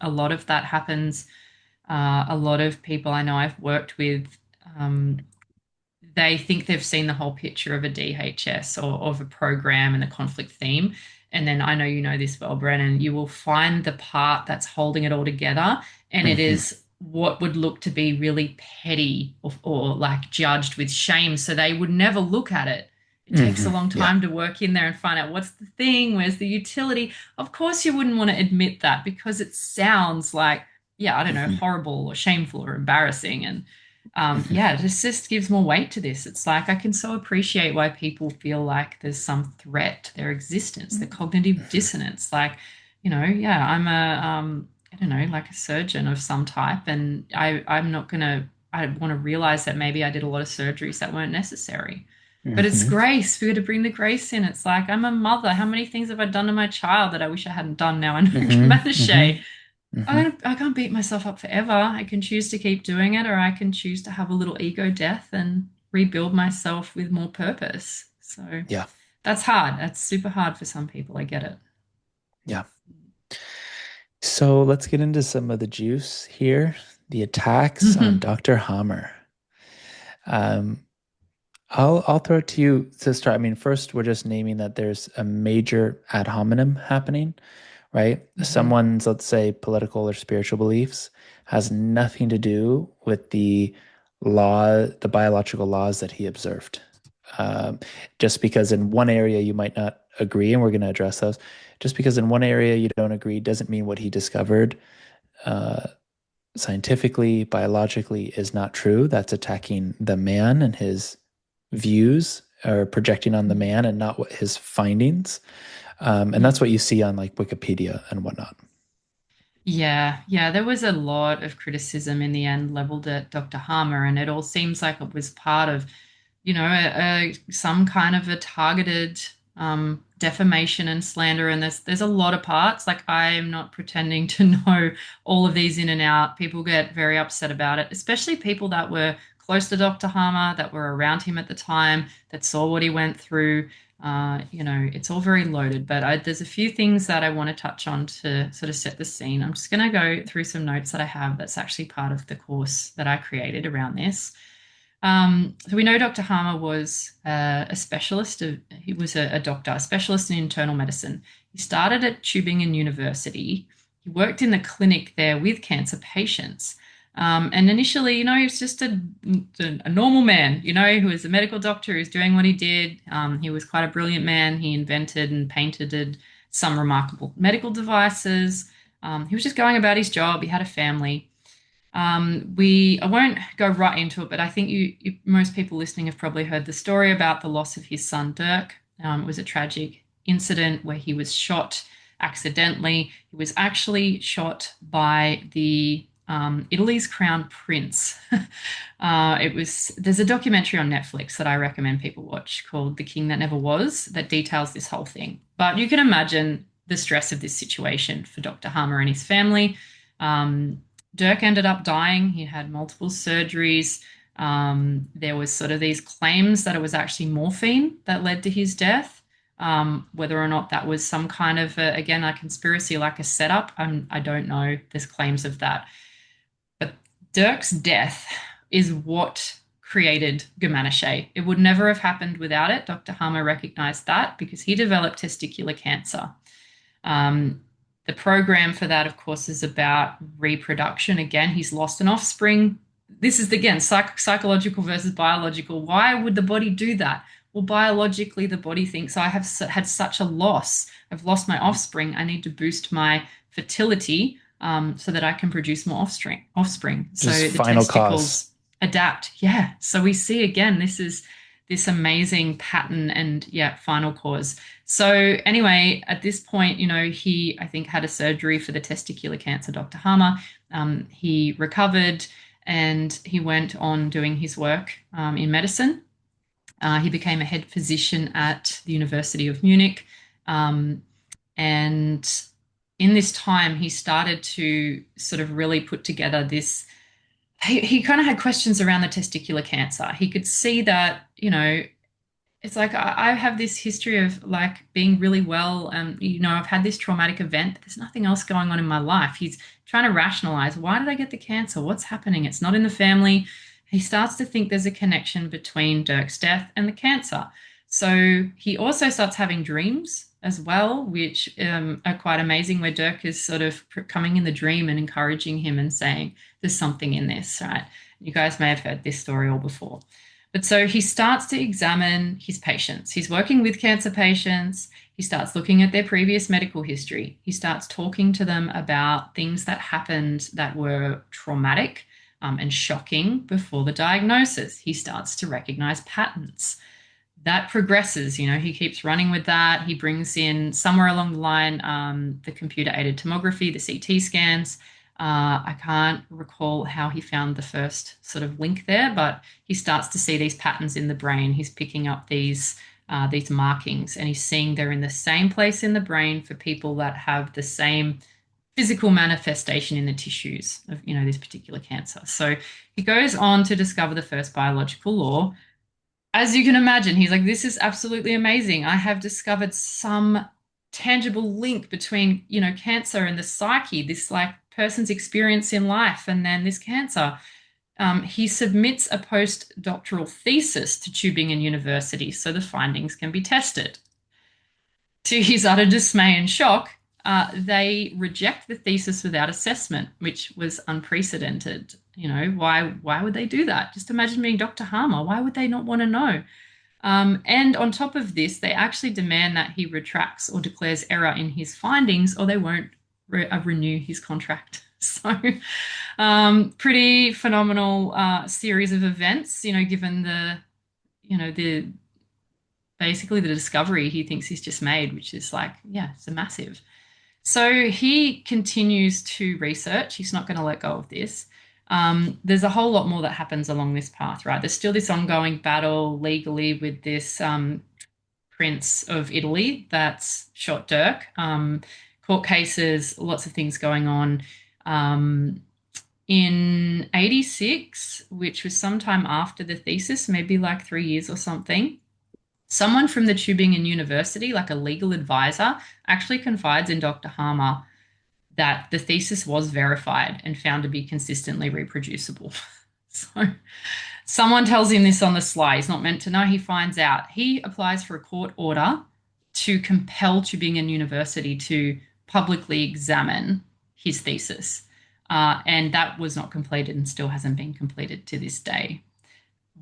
A lot of that happens. A lot of people I know I've worked with, um, they think they've seen the whole picture of a DHS or of a program and the conflict theme. And then I know you know this well, Brennan, you will find the part that's holding it all together. And it Hmm. is what would look to be really petty or like judged with shame. So they would never look at it. It takes a Hmm. long Yeah. time to work in there and find out what's the thing, where's the utility. Of course, you wouldn't want to admit that because it sounds like, yeah, I don't know, Hmm. horrible or shameful or embarrassing. And Hmm. yeah, it just gives more weight to this. It's like I can so appreciate why people feel like there's some threat to their existence, the cognitive dissonance. Like, yeah, I'm I don't know, like a surgeon of some type, and I'm not gonna. I want to realize that maybe I did a lot of surgeries that weren't necessary. But it's Hmm. grace. We got to bring the grace in. It's like I'm a mother. How many things have I done to my child that I wish I hadn't done now? I know Hmm. Manishe. Hmm. Hmm. I can't beat myself up forever. I can choose to keep doing it, or I can choose to have a little ego death and rebuild myself with more purpose. So Yeah. that's hard. That's super hard for some people. I get it. Yeah. So let's get into some of the juice here. The attacks on Dr. Hammer. Um, I'll throw it to you to start. I mean, first we're just naming that there's a major ad hominem happening, right? Mhm. Someone's, let's say, political or spiritual beliefs has nothing to do with the biological laws that he observed. Um, just because in one area you might not agree, and we're going to address those. Just because in one area you don't agree doesn't mean what he discovered uh, scientifically, biologically is not true. That's attacking the man and his views or projecting on the man and not what his findings. And Yeah. that's what you see on like Wikipedia and whatnot. Yeah, yeah, there was a lot of criticism in the end leveled at Dr. Harmer, and it all seems like it was part of, some kind of a targeted defamation and slander. And there's a lot of parts. Like I am not pretending to know all of these in and out. People get very upset about it, especially people that were close to Dr. Harmer, that were around him at the time, that saw what he went through. It's all very loaded, but there's a few things that I want to touch on to sort of set the scene. I'm just going to go through some notes that I have that's actually part of the course that I created around this. So we know Dr. Harmer was a specialist. He was a doctor, a specialist in internal medicine. He started at Tübingen University. He worked in the clinic there with cancer patients. And initially, he was just a normal man, who was a medical doctor who's doing what he did. He was quite a brilliant man. He invented and patented some remarkable medical devices. He was just going about his job. He had a family. I won't go right into it, but I think most people listening have probably heard the story about the loss of his son Dirk. It was a tragic incident where he was shot accidentally. He was actually shot by the Italy's crown prince. There's a documentary on Netflix that I recommend people watch called The King That Never Was that details this whole thing. But you can imagine the stress of this situation for Dr. Harmer and his family. Dirk ended up dying. He had multiple surgeries. There was sort of these claims that it was actually morphine that led to his death. Whether or not that was some kind of, again, a conspiracy, like a setup, I don't know. There's claims of that. But Dirk's death is what created Gumanische. It would never have happened without it. Dr. Harmer recognized that because he developed testicular cancer. Um, the program for that, of course, is about reproduction. Again, he's lost an offspring. This is, again, psychological versus biological. Why would the body do that? Well, biologically, the body thinks I have had such a loss. I've lost my offspring. I need to boost my fertility so that I can produce more offspring. Just So the final cause. testicles adapt. Yeah. So we see again, this amazing pattern and yeah, final cause. So anyway, at this point, he I think had a surgery for the testicular cancer, Dr. Harmer. He recovered and he went on doing his work in medicine. He became a head physician at the University of Munich. Um, and in this time, he started to sort of really put together this. He kind of had questions around the testicular cancer. He could see that, it's like I have this history of like being really well. I've had this traumatic event, but there's nothing else going on in my life. He's trying to rationalize, why did I get the cancer? What's happening? It's not in the family. He starts to think there's a connection between Dirk's death and the cancer. So he also starts having dreams as well, which are quite amazing, where Dirk is sort of coming in the dream and encouraging him and saying, there's something in this, right? You guys may have heard this story all before. But so he starts to examine his patients. He's working with cancer patients. He starts looking at their previous medical history. He starts talking to them about things that happened that were traumatic and shocking before the diagnosis. He starts to recognize patterns. That progresses, he keeps running with that. He brings in somewhere along the line the computer aided tomography, the CT scans. I can't recall how he found the first sort of link there, but he starts to see these patterns in the brain. He's picking up these markings, and he's seeing they're in the same place in the brain for people that have the same physical manifestation in the tissues of this particular cancer. So he goes on to discover the first biological law. As you can imagine, he's like, this is absolutely amazing. I have discovered some tangible link between, cancer and the psyche, this like person's experience in life, and then this cancer. He submits a postdoctoral thesis to Tübingen University so the findings can be tested. To his utter dismay and shock, they reject the thesis without assessment, which was unprecedented. Why would they do that? Just imagine being Dr. Harmer. Why would they not want to know? And on top of this, they actually demand that he retracts or declares error in his findings, or they won't renew his contract. So, pretty phenomenal series of events. Given the basically the discovery he thinks he's just made, which is like, yeah, it's a massive. So he continues to research. He's not going to let go of this. There's a whole lot more that happens along this path, right? There's still this ongoing battle legally with this Prince of Italy that's shot Dirk. Court cases, lots of things going on. In 86, which was sometime after the thesis, maybe like 3 years or something, someone from the Tübingen University, like a legal advisor, actually confides in Dr. Harmer that the thesis was verified and found to be consistently reproducible. So someone tells him this on the sly. He's not meant to know. He finds out. He applies for a court order to compel Tübingen University to publicly examine his thesis. And that was not completed and still hasn't been completed to this day.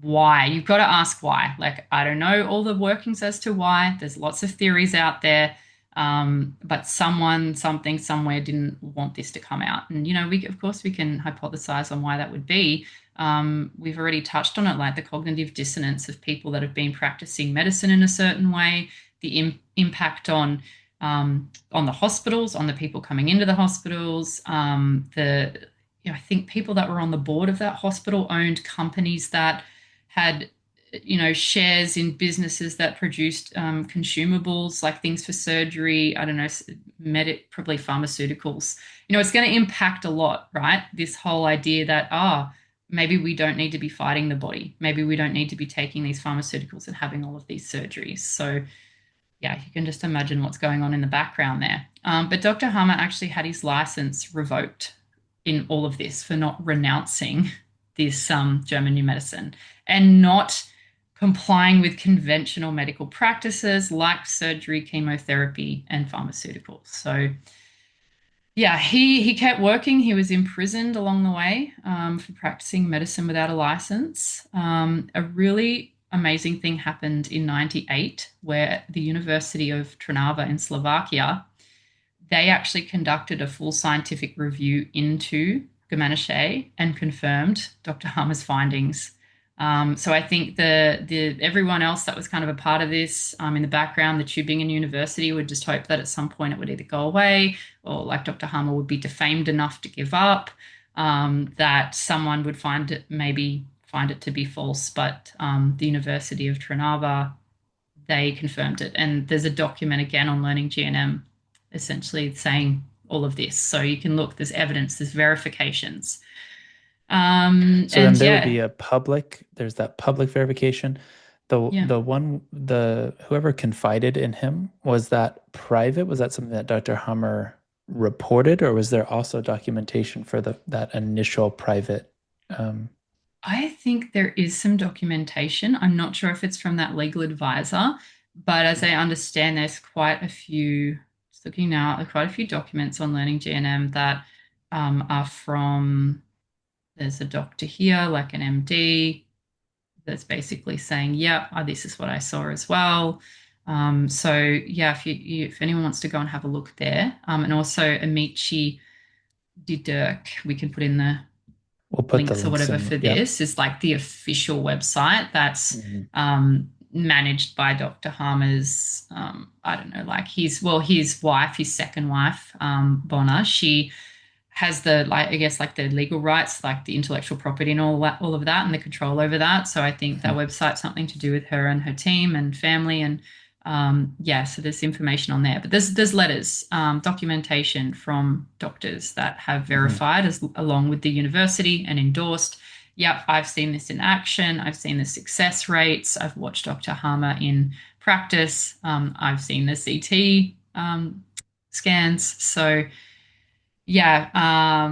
Why? You've got to ask why. Like, I don't know all the workings as to why. There's lots of theories out there. But someone, something, somewhere didn't want this to come out. And, of course, we can hypothesize on why that would be. We've already touched on it, like the cognitive dissonance of people that have been practicing medicine in a certain way, the impact on the hospitals, on the people coming into the hospitals, I think people that were on the board of that hospital owned companies that had shares in businesses that produced consumables like things for surgery. I don't know, probably pharmaceuticals. It's going to impact a lot, right? This whole idea that, maybe we don't need to be fighting the body. Maybe we don't need to be taking these pharmaceuticals and having all of these surgeries. So, yeah, you can just imagine what's going on in the background there. But Dr. Hammer actually had his license revoked in all of this for not renouncing this German new medicine and not complying with conventional medical practices like surgery, chemotherapy, and pharmaceuticals. So, yeah, he kept working. He was imprisoned along the way for practicing medicine without a license. A really amazing thing happened in 98 where the University of Trnava in Slovakia, they actually conducted a full scientific review into Germanische and confirmed Dr. Hammer's findings. So I think the everyone else that was kind of a part of this in the background, the Tübingen University would just hope that at some point it would either go away or like Dr. Hammer would be defamed enough to give up, that someone would find it to be false. But the University of Trnava, they confirmed it. And there's a document again on Learning GNM essentially saying all of this. So you can look, there's evidence, there's verifications. So then And there would yeah, be there's that public verification. yeah. The whoever confided in him, was that private? Was that something that Dr. Hammer reported, or was there also documentation for that initial private? Um, I think there is some documentation. I'm not sure if it's from that legal advisor, but as I understand, there's quite a few, just looking now, quite a few documents on Learning GNM that are from, there's a doctor here, like an MD, that's basically saying, "Yep, this is what I saw as well." So yeah, if anyone wants to go and have a look there, and also Amici de Dirk, we can put in the we'll put the links or links whatever in. for Yeah. this, is like the official website that's Mhm. managed by Dr. Harmer's, I don't know, like his wife, his second wife, Bona. She has the, like, I guess, like the legal rights, like the intellectual property and all of that, and the control over that. So I think that Mhm. website's something to do with her and her team and family, and yeah, so there's information on there. But there's letters, documentation from doctors that have Mhm. verified as along with the university and endorsed. Yep, I've seen this in action. I've seen the success rates. I've watched Dr. Harmer in practice. I've seen the CT scans. So yeah,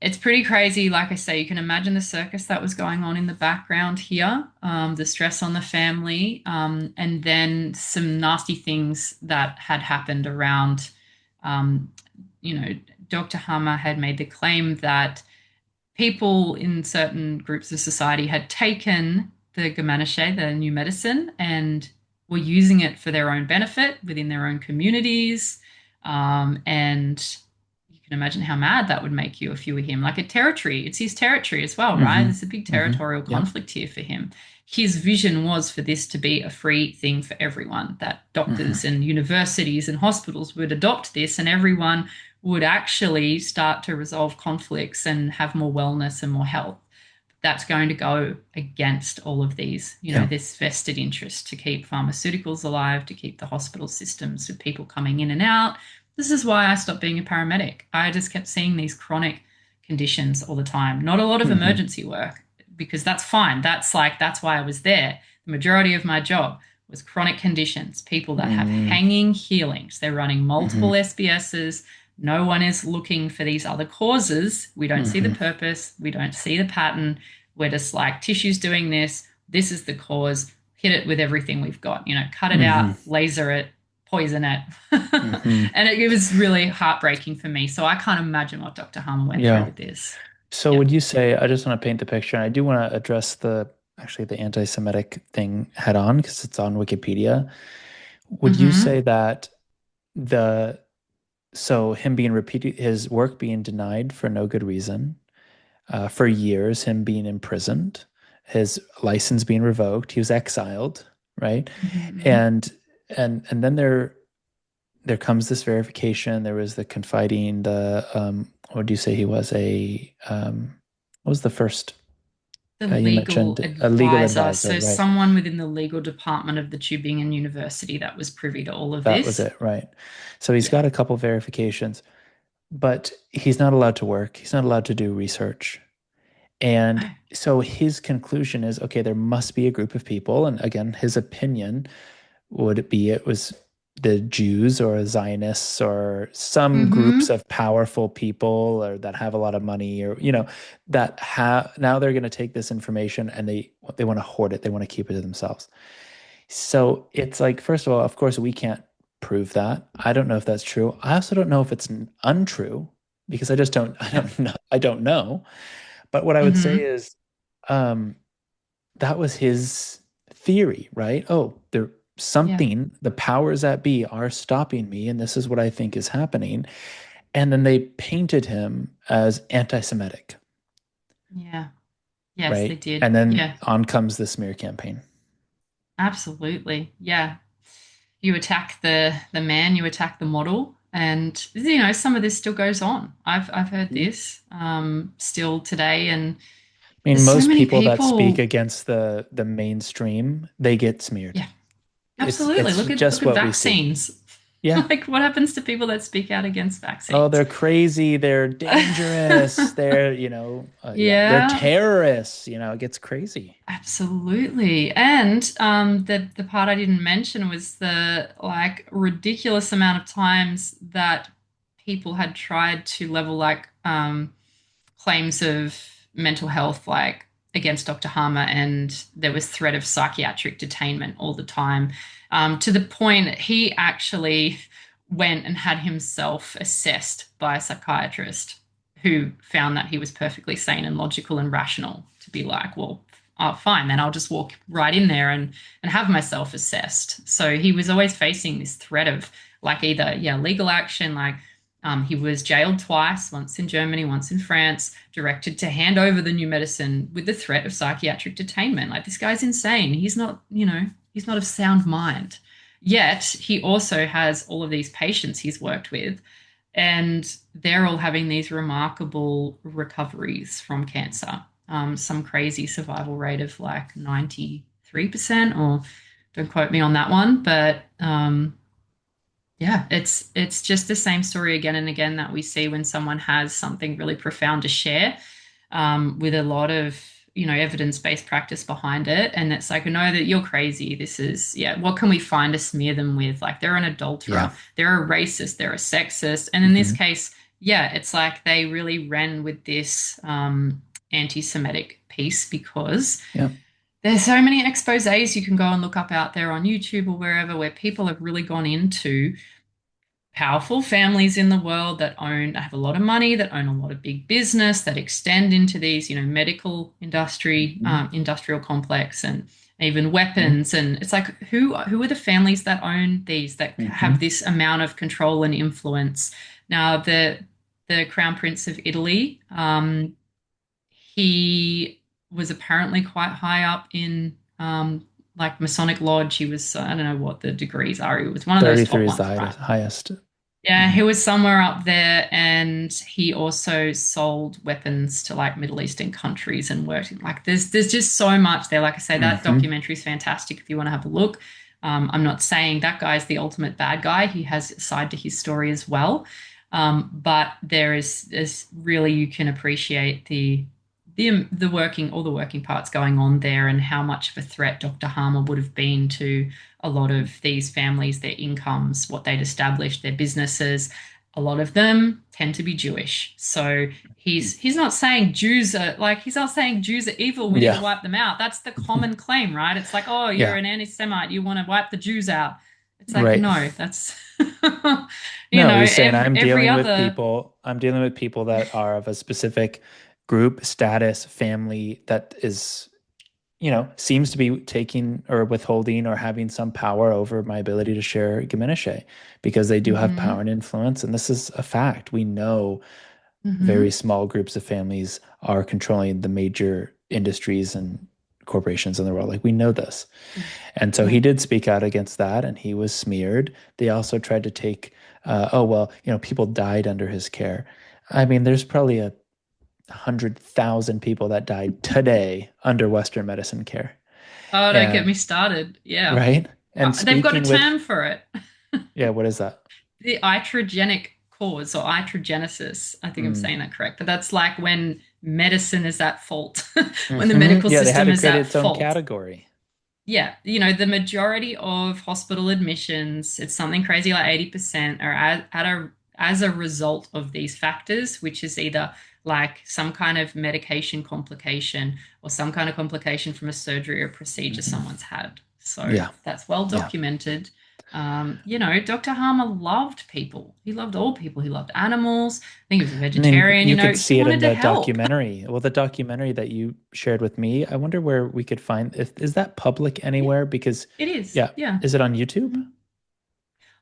it's pretty crazy. Like I say, you can imagine the circus that was going on in the background here, the stress on the family, and then some nasty things that had happened around, um, you know, Dr. Hammer had made the claim that people in certain groups of society had taken the Gamanashe, the new medicine, and were using it for their own benefit within their own communities. And you can imagine how mad that would make you if you were him. Like a territory, it's his territory as well, right? Mhm. There's a big Mhm. territorial Yep. conflict here for him. His vision was for this to be a free thing for everyone, that Mhm. doctors and universities and hospitals would adopt this and everyone would actually start to resolve conflicts and have more wellness and more health. That's going to go against all of these, Yeah. this vested interest to keep pharmaceuticals alive, to keep the hospital systems with people coming in and out. This is why I stopped being a paramedic. I just kept seeing these chronic conditions all the time. Not a lot of Mhm. emergency work, because that's fine. That's why I was there. The majority of my job was chronic conditions, people that have Mhm. hanging healings. They're running multiple Mhm. SBSs. No one is looking for these other causes. We don't see the Mhm. purpose. We don't see the pattern. We're just like, tissue's doing this. This is the cause. Hit it with everything we've got. Cut it out, Mhm. laser it, poison it. Mhm. And it was really heartbreaking for me. So I can't imagine what Dr. Harmer went through Yeah. with this. So Yeah. would you say, I just want to paint the picture, and I do want to address the anti-Semitic thing head on because it's on Wikipedia. Would you Mm-hmm. say that the so him being repeated, his work being denied for no good reason, for years, him being imprisoned, his license being revoked, he was exiled, right? Mm-hmm. And and then there comes this verification. There was the confiding, what do you say he was what was the first The guy you legal mentioned? A legal advisor. advisor, So right? someone within the legal department of the Tübingen University that was privy to all of That was this. it, right? So he's Yeah. got a couple verifications, but he's not allowed to work. He's not allowed to do research. And No. so his conclusion is, okay, there must be a group of people. And again, his opinion would it be it was the Jews or Zionists or some groups Mm-hmm. of powerful people or that have a lot of money or that have now they're going to take this information and they want to hoard it. They want to keep it to themselves. So it's like, first of all, of course, we can't prove that. I don't know if that's true. I also don't know if it's untrue because I Yeah. don't know. I don't know. But what I would say Mm-hmm. is, um, that was his theory, right? Oh, Yeah. the powers that be are stopping me, and this is what I think is happening. And then they painted him as anti-Semitic. Yeah. Yes, they right? did. And then Yeah, on comes the smear campaign. absolutely. Yeah. You attack the man, you attack the model, and you know some of this still goes on. I've heard Mhm. this still today, and I mean, there's so most many people that speak people. against the mainstream, they get smeared. Yeah, It's absolutely. it's Look just at what we see. vaccines. Yeah. Like what happens to people that speak out against Oh, vaccines? they're crazy. They're dangerous. They're, yeah, they're Yeah, terrorists. It gets crazy. absolutely. And the part I didn't mention was the like ridiculous amount of times that people had tried to level claims of mental health like against Dr. Harmer, and there was threat of psychiatric detainment all the time, to the point he actually went and had himself assessed by a psychiatrist who found that he was perfectly sane and logical and rational to be like, well, oh, fine, then I'll just walk right in there and have myself assessed. So he was always facing this threat of like either legal action, like he was jailed twice, once in Germany, once in France, directed to hand over the new medicine with the threat of psychiatric detainment. Like, this guy's insane. He's not, he's not of sound mind. Yet, he also has all of these patients he's worked with, and they're all having these remarkable recoveries from cancer. Some crazy survival rate of like 93%, or don't quote me on that one, but yeah, it's just the same story again and again that we see when someone has something really profound to share, with a lot of evidence-based practice behind it, and it's like, no, that you're crazy. This is what can we find to smear them with? Like they're an Yeah. adulterer, they're a racist, they're a sexist, and in this Hmm. case, it's like they really ran with this anti-Semitic piece because Yeah. there's so many exposés you can go and look up out there on YouTube or wherever where people have really gone into powerful families in the world that have a lot of money, that own a lot of big business, that extend into these, medical industry, Hmm. industrial complex, and even Hmm. weapons. And it's like, who are the families that own these, that have Hmm. this amount of control and influence? Now, the Crown Prince of Italy, he was apparently quite high up in like Masonic Lodge. He was, I don't know what the degrees are. He was one of those top 33 is the ones, right? highest. Yeah, Hmm. he was somewhere up there, and he also sold weapons to like Middle Eastern countries and worked in like there's just so much there. Like I say, that Hmm. documentary is fantastic if you want to have a look. I'm not saying that guy's the ultimate bad guy. He has a side to his story as well. But there's really, you can appreciate the working, all the working parts going on there, and how much of a threat Dr. Harmer would have been to a lot of these families, their incomes, what they'd established, their businesses. A lot of them tend to be Jewish. So he's not saying Jews are like, he's not saying Jews are evil, we need to Yeah. wipe them out. That's the common claim, right? It's like, oh, you're Yeah. an anti-Semite, you want to wipe the Jews out. It's like, Right. no, that's No, he's saying every other. I'm dealing with people that are of a specific group, status, family that is, seems to be taking or withholding or having some power over my ability to share Giminishe because they do have power Hmm. and influence. And this is a fact. We know very Hmm. small groups of families are controlling the major industries and corporations in the world. Like we know this. Yeah. And so Yeah. he did speak out against that and he was smeared. They also tried to take, oh, well, people died under his care. I mean, there's probably 100,000 people that died today under Western medicine care. Oh, don't get me And started. Yeah. right. And They've got a speaking with, term for it. yeah, what is that? The iatrogenic cause, or iatrogenesis. I think I'm Mm. saying that correct. But that's like when medicine is at fault, when the Hmm. medical Yeah, they had system to is create at its own fault. category. Yeah, the majority of hospital admissions, it's something crazy like 80% are as a result of these factors, which is either like some kind of medication complication or some kind of complication from a surgery or procedure Hmm. someone's had. So Yeah. that's well Yeah. documented. Dr. Harmer loved people. He loved all people. He loved animals. I think he was a I mean, vegetarian. you could He see it wanted in to the help. documentary. Well, the documentary that you shared with me, I wonder where we could find is that public Yeah, anywhere? Because, it is. yeah, Yeah. is it on YouTube Mhm.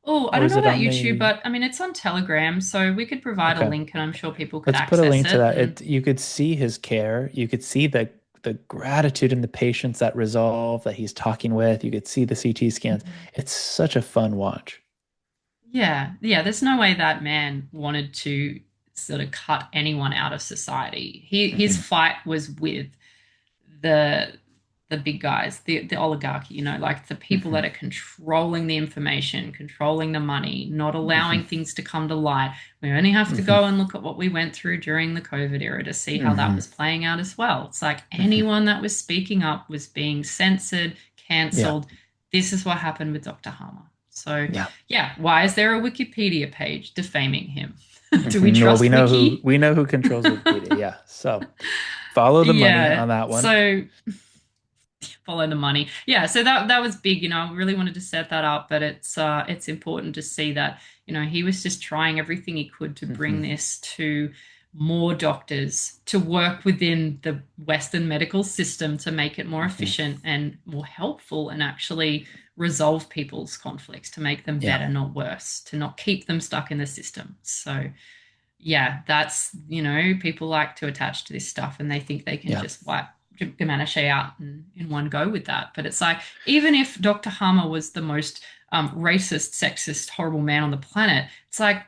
Oh, I or don't is know it about on YouTube, the? but I mean, it's on Telegram, so we could provide a Okay, link and I'm sure people could let's put a access link to it. that. And You could see his care. You could see the the gratitude and the patience that resolve that he's talking with. You could see the CT scans. Mhm. It's such a fun watch. Yeah, yeah, there's no way that man wanted to sort of cut anyone out of society. His Hmm. fight was with the the big guys, the oligarchy, like the people Hmm. that are controlling the information, controlling the money, not allowing Hmm. things to come to light. We only have to Hmm. go and look at what we went through during the COVID era to see how that Hmm. was playing out as well. It's like Hmm. anyone that was speaking up was being censored, Yeah. cancelled. This is what happened with Dr. Harmer. So, Yeah. yeah, why is there a Wikipedia page defaming him? Do we Well, trust Wiki? we know who controls Wikipedia. Yeah. So follow the money Yeah. on that one. So follow the money. Yeah, so that was big, I really wanted to set that up, but it's important to see that, he was just trying everything he could to bring Hmm. this to more doctors to work within the Western medical system to make it more Hmm. efficient and more helpful and actually resolve people's conflicts to make them Yeah. better, not worse, to not keep them stuck in the system. So yeah, that's, people like to attach to this stuff and they think they can Yeah. just wipe Gamanashe out in one go with that. But it's like, even if Dr. Harmer was the most racist, sexist, horrible man on the planet, it's like,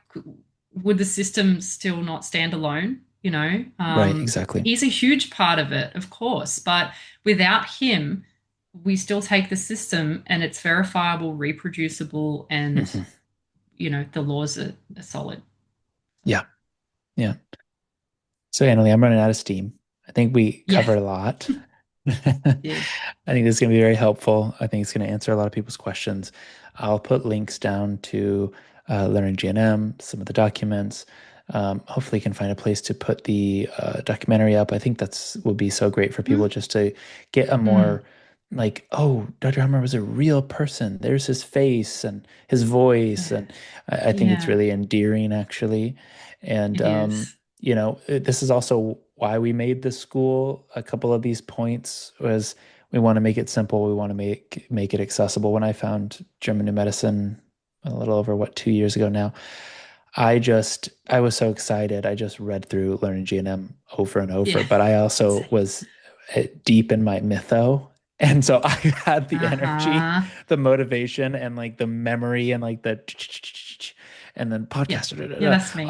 would the system still not stand alone? Right. Exactly. He's a huge part of it, of course, but without him, we still take the system and it's verifiable, reproducible, and, Hmm. the laws are solid. Yeah. Yeah. So, Annalie, I'm running out of steam. I think we Yeah, covered a lot. I did. think this is going to be very helpful. I think it's going to answer a lot of people's questions. I'll put links down to Learning GNM, some of the documents. Hopefully, you can find a place to put the documentary up. I think that's would be so great for people just to get a Mm, more like, oh, Dr. Hammer was a real person. There's his face and his voice, yeah, and I think it's yeah, really endearing, actually. And it is. this is also why we made this school. A couple of these points was we want to make it simple. We want to make it accessible. When I found German New Medicine a little over 2 years ago now, I was so excited. I just read through Learning GNM over and over, Yeah. but I also Same. was deep in my mytho. And so I had the energy, Uh-huh. the motivation, and like the memory, and like the and then Yeah. podcast. Yeah, that's me.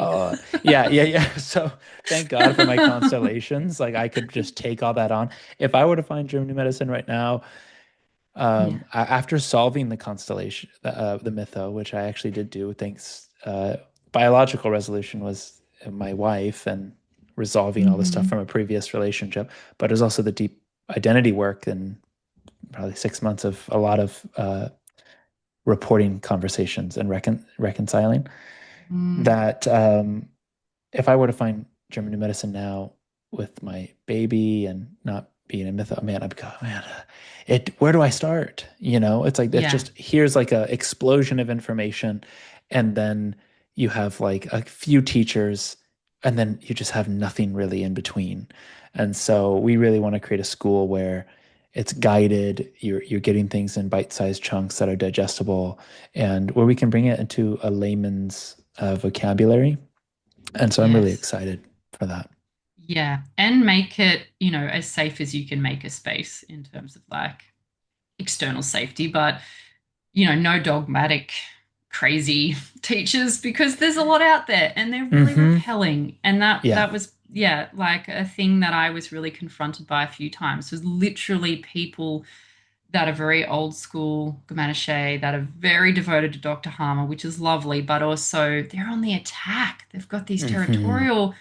Yeah, yeah, yeah. So thank God for my constellations. Like I could just take all that on. If I were to find German New Medicine right now, Yeah. after solving the constellation, the mytho, which I actually did do, thanks. Biological resolution was my wife and resolving all the stuff Hmm. from a previous relationship, but it was also the deep identity work and probably 6 months of a lot of reporting conversations and reconciling Mm. that if I were to find German New Medicine now with my baby and not being a myth, man, I'd go, man, where do I start? It's like, it's Yeah. just, here's like a explosion of information. And then you have like a few teachers and then you just have nothing really in between. And so we really want to create a school where it's guided, you're getting things in bite-sized chunks that are digestible and where we can bring it into a layman's vocabulary. And so I'm really Yes. excited for that. Yeah. And make it, as safe as you can make a space in terms of like external safety, but no dogmatic, crazy teachers because there's a lot out there and they're really Hmm. repelling. And that Yeah. that was, yeah, like a thing that I was really confronted by a few times was literally people that are very old school Gamanashe, that are very devoted to Dr. Harmer, which is lovely, but also they're on the attack. They've got these Hmm. territorial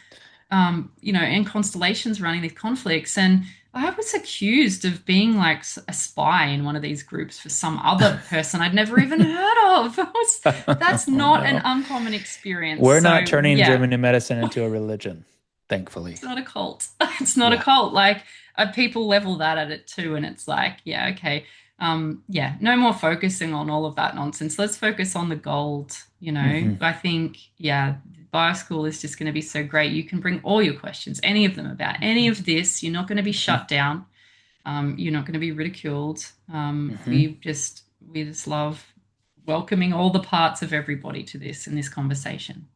and constellations running these conflicts. And I was accused of being like a spy in one of these groups for some other person I'd never even heard of. That's Oh not an no. uncommon experience. We're not So, turning yeah, German New Medicine into a religion, thankfully. it's not a cult. It's not a Yeah. cult. Like people level that at it too, and it's like, yeah, okay, yeah, no more focusing on all of that nonsense. Let's focus on the gold. Hmm. I think, yeah, BioSchool is just going to be so great. You can bring all your questions, any of them about any of this. You're not going to be Hmm. shut down. You're not going to be ridiculed. Hmm. We just love welcoming all the parts of everybody to this in this conversation.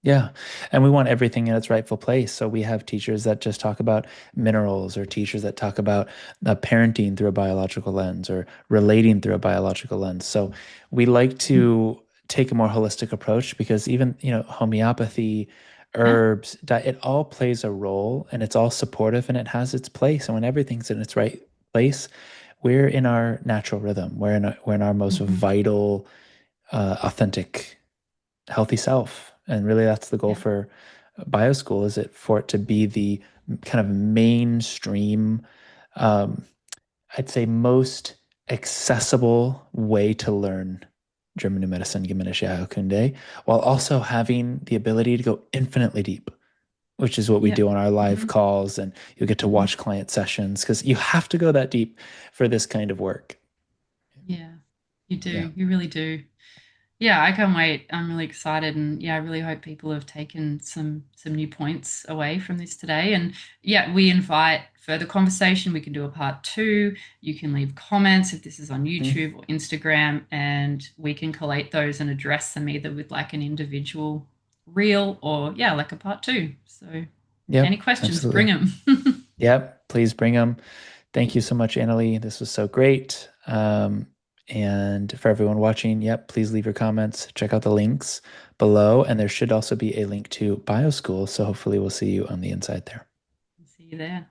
Yeah. And we want everything in its rightful place. So we have teachers that just talk about minerals, or teachers that talk about parenting through a biological lens, or relating through a biological lens. So we like to take a more holistic approach, because even, homeopathy, Yeah. herbs, it all plays a role, and it's all supportive, and it has its place. And when everything's in its right place, we're in our natural rhythm. We're in our most Hmm. vital, authentic, healthy self. And really, that's the goal Yeah. for bioschool, is it for it to be the kind of mainstream, um, I'd say most accessible way to learn German New Medicine, Gemächliche Heilkunde, while also having the ability to go infinitely deep, which is what we Yeah. do on our live Hmm. calls. And you get to Hmm. watch client sessions, because you have to go that deep for this kind of work. Yeah. You Yeah. do. You really do. Yeah, I can't wait. I'm really excited, and yeah, I really hope people have taken some new points away from this today. And yeah, we invite further conversation. We can do a part two. You can leave comments if this is on Mm. YouTube or Instagram, and we can collate those and address them either with like an individual reel or yeah, like a part two. So any Yep. questions, bring Absolutely. them. Yep. Please bring them. Thank you so much, Annalie. This was so great. And for everyone watching, yep, please leave your comments. Check out the links below. And there should also be a link to BioSchool. So hopefully we'll see you on the inside there. See you there.